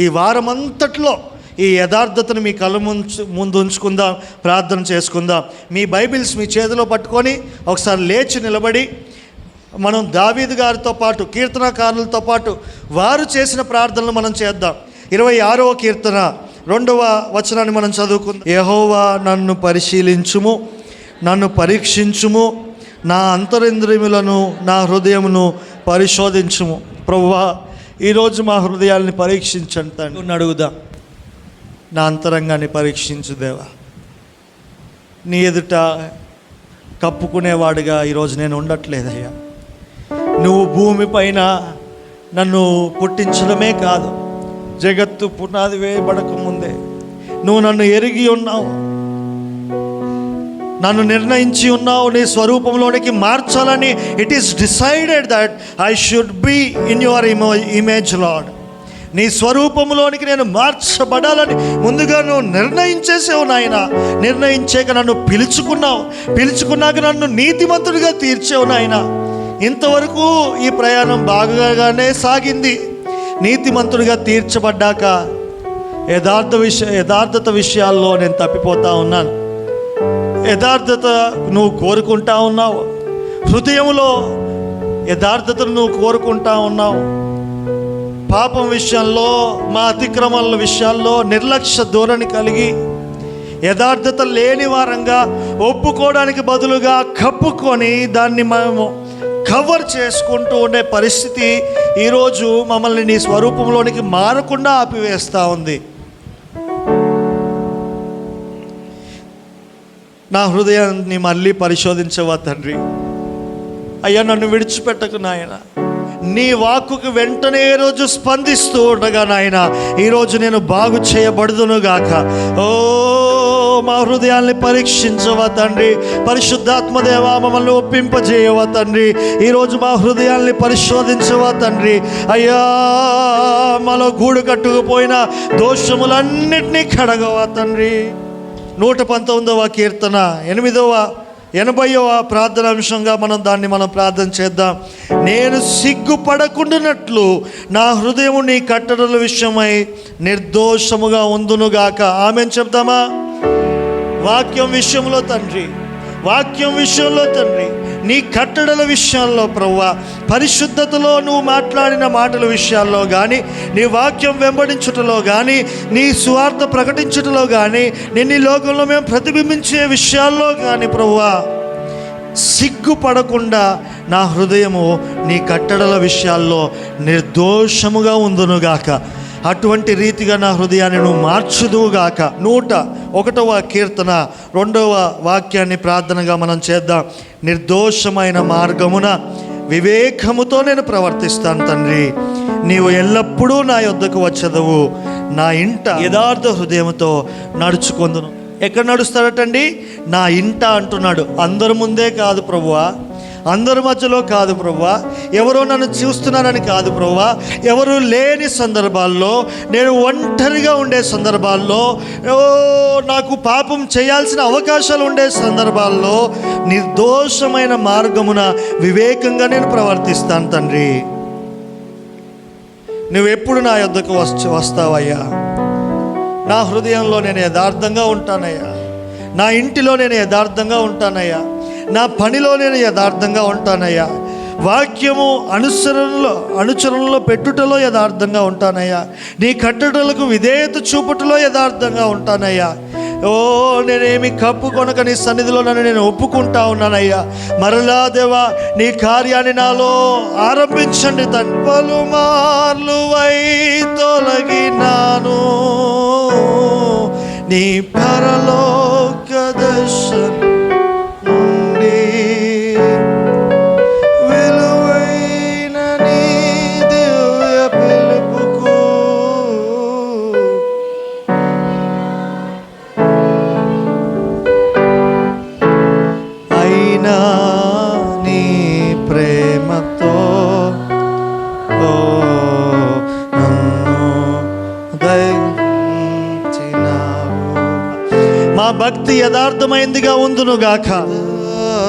ఈ వారమంతట్లో ఈ యథార్థతను మీ కళ్ళ ముందు ఉంచుకుందాం, ప్రార్థన చేసుకుందాం. మీ బైబిల్స్ మీ చేతిలో పట్టుకొని ఒకసారి లేచి నిలబడి మనం దావీదు గారితో పాటు, కీర్తనకారులతో పాటు వారు చేసిన ప్రార్థనలు మనం చేద్దాం. 26వ కీర్తన 2వ వచనాన్ని మనం చదువుకుందాం. యెహోవా, నన్ను పరిశీలించుము, నన్ను పరీక్షించుము, నా అంతరింద్రియములను, నా హృదయమును పరిశోధించుము. ప్రభువా, ఈరోజు మా హృదయాల్ని పరీక్షించండి తండ్రి. అడుగుదాం, నా అంతరంగాన్ని పరీక్షించు దేవా. నీ ఎదుట కప్పుకునేవాడుగా ఈరోజు నేను ఉండట్లేదయ్యా. నువ్వు భూమిపైన నన్ను పుట్టించడమే కాదు, జగత్తు పునాది వేయబడక ముందే నువ్వు నన్ను ఎరిగి ఉన్నావు, నన్ను నిర్ణయించి ఉన్నావు నీ స్వరూపంలోనికి మార్చాలని. It is decided that I should be in your image lord. నీ స్వరూపంలోనికి నేను మార్చబడాలని ముందుగా నువ్వు నిర్ణయించేసావు నాయన. నిర్ణయించాక నన్ను పిలుచుకున్నాక నన్ను నీతిమంతుడిగా తీర్చావు నాయన. ఇంతవరకు ఈ ప్రయాణం బాగానే సాగింది. నీతిమంతుడిగా తీర్చబడ్డాక యథార్థత విషయాల్లో నేను తప్పిపోతా ఉన్నాను. యథార్థత నువ్వు కోరుకుంటా ఉన్నావు, హృదయంలో యథార్థతను నువ్వు కోరుకుంటా ఉన్నావు. పాపం విషయంలో, మా అతిక్రమాల విషయాల్లో నిర్లక్ష్య ధోరణి కలిగి యథార్థత లేని వారంగా ఒప్పుకోవడానికి బదులుగా కప్పుకొని దాన్ని మేము కవర్ చేసుకుంటూ ఉండే పరిస్థితి ఈరోజు మమ్మల్ని నీ స్వరూపంలోనికి మారకుండా ఆపివేస్తూ ఉంది. నా హృదయాన్ని మళ్ళీ పరిశోధించవా తండ్రి. అయ్యా, నన్ను విడిచిపెట్టకు నాయన. నీ వాక్కుకి వెంటనే రోజు స్పందిస్తూ ఉండగా నాయన, ఈరోజు నేను బాగు చేయబడుదునుగాక. ఓ మా హృదయాల్ని పరీక్షించవా తండ్రి. పరిశుద్ధాత్మదేవా, మమ్మల్ని ఒప్పింపజేయవా తండ్రి. ఈరోజు మా హృదయాల్ని పరిశోధించవా తండ్రి. అయ్యా, మాలో గూడు కట్టుకుపోయిన దోషములన్నిటినీ కడగవా తండ్రి. 119వ కీర్తన 80వ ప్రార్థనాంశంగా మనం ప్రార్థన చేద్దాం. నేను సిగ్గుపడకుండానట్లు నా హృదయం నీ కట్టడల విషయమై నిర్దోషముగా ఉందునుగాక. ఆమేన్ చెప్దామా? వాక్యం విషయంలో తండ్రి, వాక్యం విషయంలో తండ్రి, నీ కట్టడల విషయాల్లో ప్రభువా, పరిశుద్ధతలో నువ్వు మాట్లాడిన మాటల విషయాల్లో కానీ, నీ వాక్యం వెంబడించుటలో కానీ, నీ సువార్త ప్రకటించుటలో కానీ, నిన్ను ఈ లోకంలో మేము ప్రతిబింబించే విషయాల్లో కానీ ప్రభువా, సిగ్గుపడకుండా నా హృదయము నీ కట్టడల విషయాల్లో నిర్దోషముగా ఉందునుగాక. అటువంటి రీతిగా నా హృదయాన్ని నువ్వు మార్చుదువుగాక. 101వ కీర్తన 2వ వాక్యాన్ని ప్రార్థనగా మనం చేద్దాం. నిర్దోషమైన మార్గమున వివేకముతో నేను ప్రవర్తిస్తాను తండ్రి. నీవు ఎల్లప్పుడూ నా యొద్దకు వచ్చదవు. నా ఇంట యథార్థ హృదయముతో నడుచుకొందును. ఎక్కడ నడుస్తాడటండి? నా ఇంట అంటున్నాడు. అందరి ముందే కాదు ప్రభువా, అందరి మధ్యలో కాదు ప్రభువా, ఎవరో నన్ను చూస్తున్నారని కాదు ప్రభువా, ఎవరు లేని సందర్భాల్లో, నేను ఒంటరిగా ఉండే సందర్భాల్లో, నాకు పాపం చేయాల్సిన అవకాశాలు ఉండే సందర్భాల్లో నిర్దోషమైన మార్గమున వివేకంగా నేను ప్రవర్తిస్తాను తండ్రి. నువ్వెప్పుడు నా యొద్దకు వస్తావయ్యా? నా హృదయంలో నేను యథార్థంగా ఉంటానయ్యా. నా ఇంటిలో నేను యథార్థంగా ఉంటానయ్యా. నా పనిలో నేను యథార్థంగా ఉంటానయ్యా. వాక్యము అనుచరణలో పెట్టుటలో యథార్థంగా ఉంటానయ్యా. నీ కట్టడలకు విధేయత చూపుటలో యథార్థంగా ఉంటానయ్యా. నేనేమి కప్పుకొనక నీ సన్నిధిలో నన్ను నేను ఒప్పుకుంటా ఉన్నానయ్యా. మరలా దేవా, నీ కార్యాన్ని నాలో ఆరంభించండి తండ్రి. పలుమార్లు తొలగినాను నీ పరలోక దర్శనం నుండి, విలువైన నీ దివ్య పిలుపుకు అయినా నీ ప్రేమతో మా భక్తి యథార్థమైందిగా ఉందునుగాక.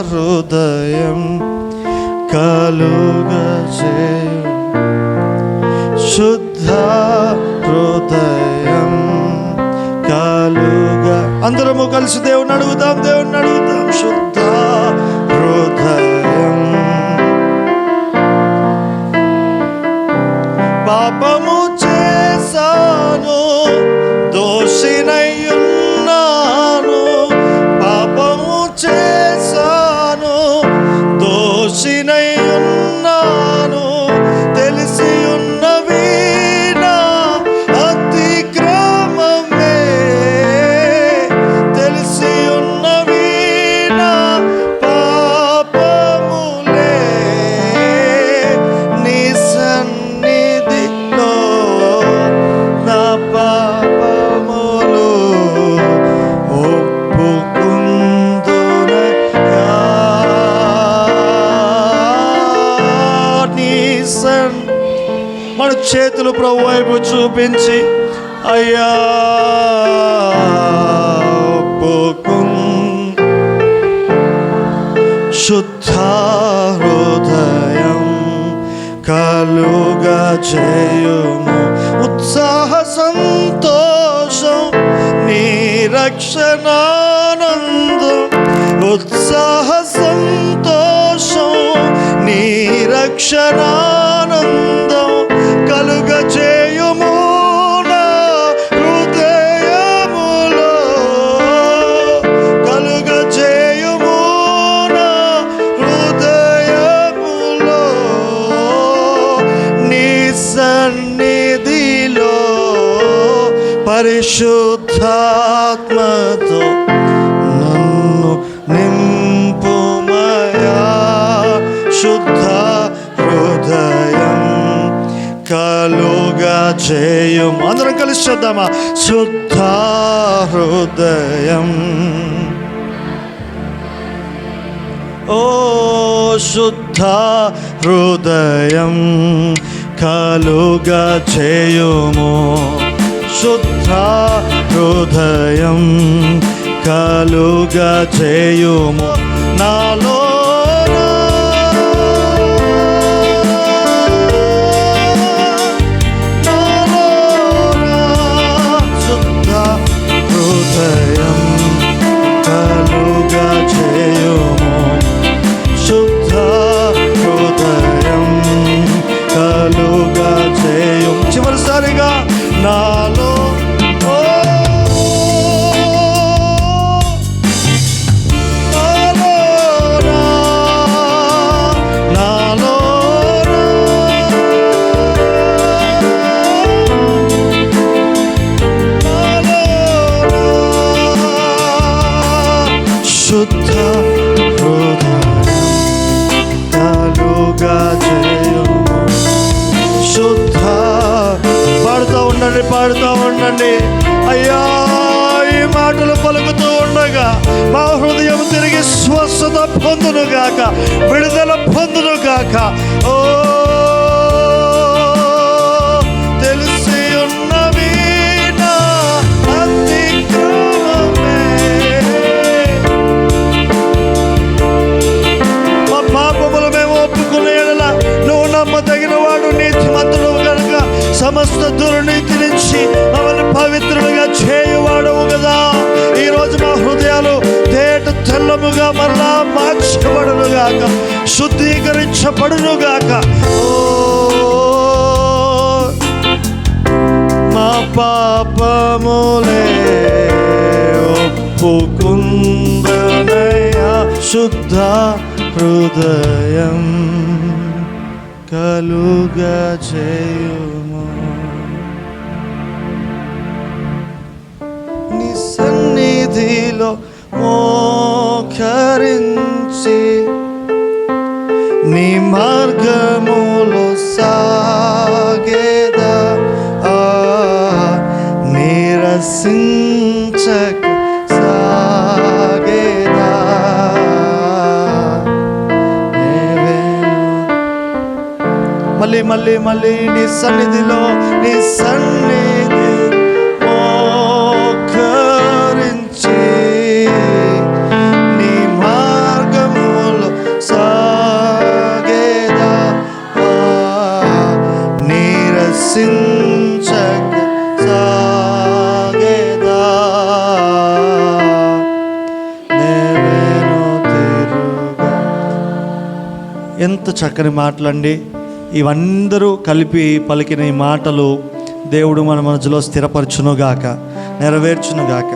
హృదయం కలుగచేయు శుద్ధ హృదయం కలుగ. అందరము కలిసి దేవుని అడుగుదాం. శుద్ధ హృదయం. పాపము చేశాను, దోషినయ్యున్నాను. పాపము చేశాను, దోషినయ్యున్నాను. తెలిసి ఉన్నవి నా అతిక్రమమే, తెలిసి ఉన్నవి నా పాపములే. నీ సన్నిధిలో నా పాపములు ఒప్పుకుందునయ్యా. నీ మన చేతులు ప్రభు వైపు చూపించి, అయ్యా శుద్ధ హృదయం కలుగచేయుము. ఉత్సాహ సంతోషం నీ రక్షణానందం. ఉత్సాహ సంతోషం నీ రక్షణానందం కలుగచేయుము నా హృదయములో. కలుగచేయుము నా హృదయములో. నీ సన్నిధిలో పరిశుద్ధాత్మతో నన్ను నింపుమయా. శుద్ధ హృదయం కలుగచేయుము. అందరం కలిసి చేద్దామా? శుద్ధ హృదయం. ఓ శుద్ధ హృదయం కలుగచేయుము. శుద్ధ హృదయం కలుగచేయుము. నాలో శుద్ధ హృదయం కలుగచేయుము. ఒక్కసారిగా నాలో శుద్ధ కలుగా చేయము. శుద్ధ పాడుతూ ఉండండి అయ్యా. ఈ మాటలు పలుకుతూ ఉండగా మా హృదయం తిరిగి స్వస్థత పొందునుగాక, విడుదల పొందునుగాక. ఓ తెలిసి ఉన్నవి నా అతిక్రమమే, మా పాపములు మేము ఒప్పుకునే యెడల నువ్వు నమ్మదగిన వాడు, నీతిమంతుడు కనుక సమస్త దుర్నీతి నుంచి మమ్మల్ని పవిత్రులుగా చేయువాడవు కదా. ఈరోజు మా హృదయాలు తేట తెల్లముగా మరలా మార్చబడునుగాక, శుద్ధీకరించబడునుగాక. ఓ మా పాపములే ఒప్పుకుందనయ్యా, శుద్ధ హృదయం కలుగా చేయుము. నీ సన్నిధిలో మోకరించి నీ మార్గములో సాగేదా, నిరసించక సాగేదా. మళ్ళీ నీ సన్నిధిలో మోకరించి నీ మార్గములో సాగేదా, నిరసించక సాగేదా. నేవేనో తిరుగా. ఎంత చక్కని మాటలండి ఇవందరూ కలిపి పలికిన ఈ మాటలు దేవుడు మన మనసులో స్థిరపరచునుగాక, నెరవేర్చునుగాక.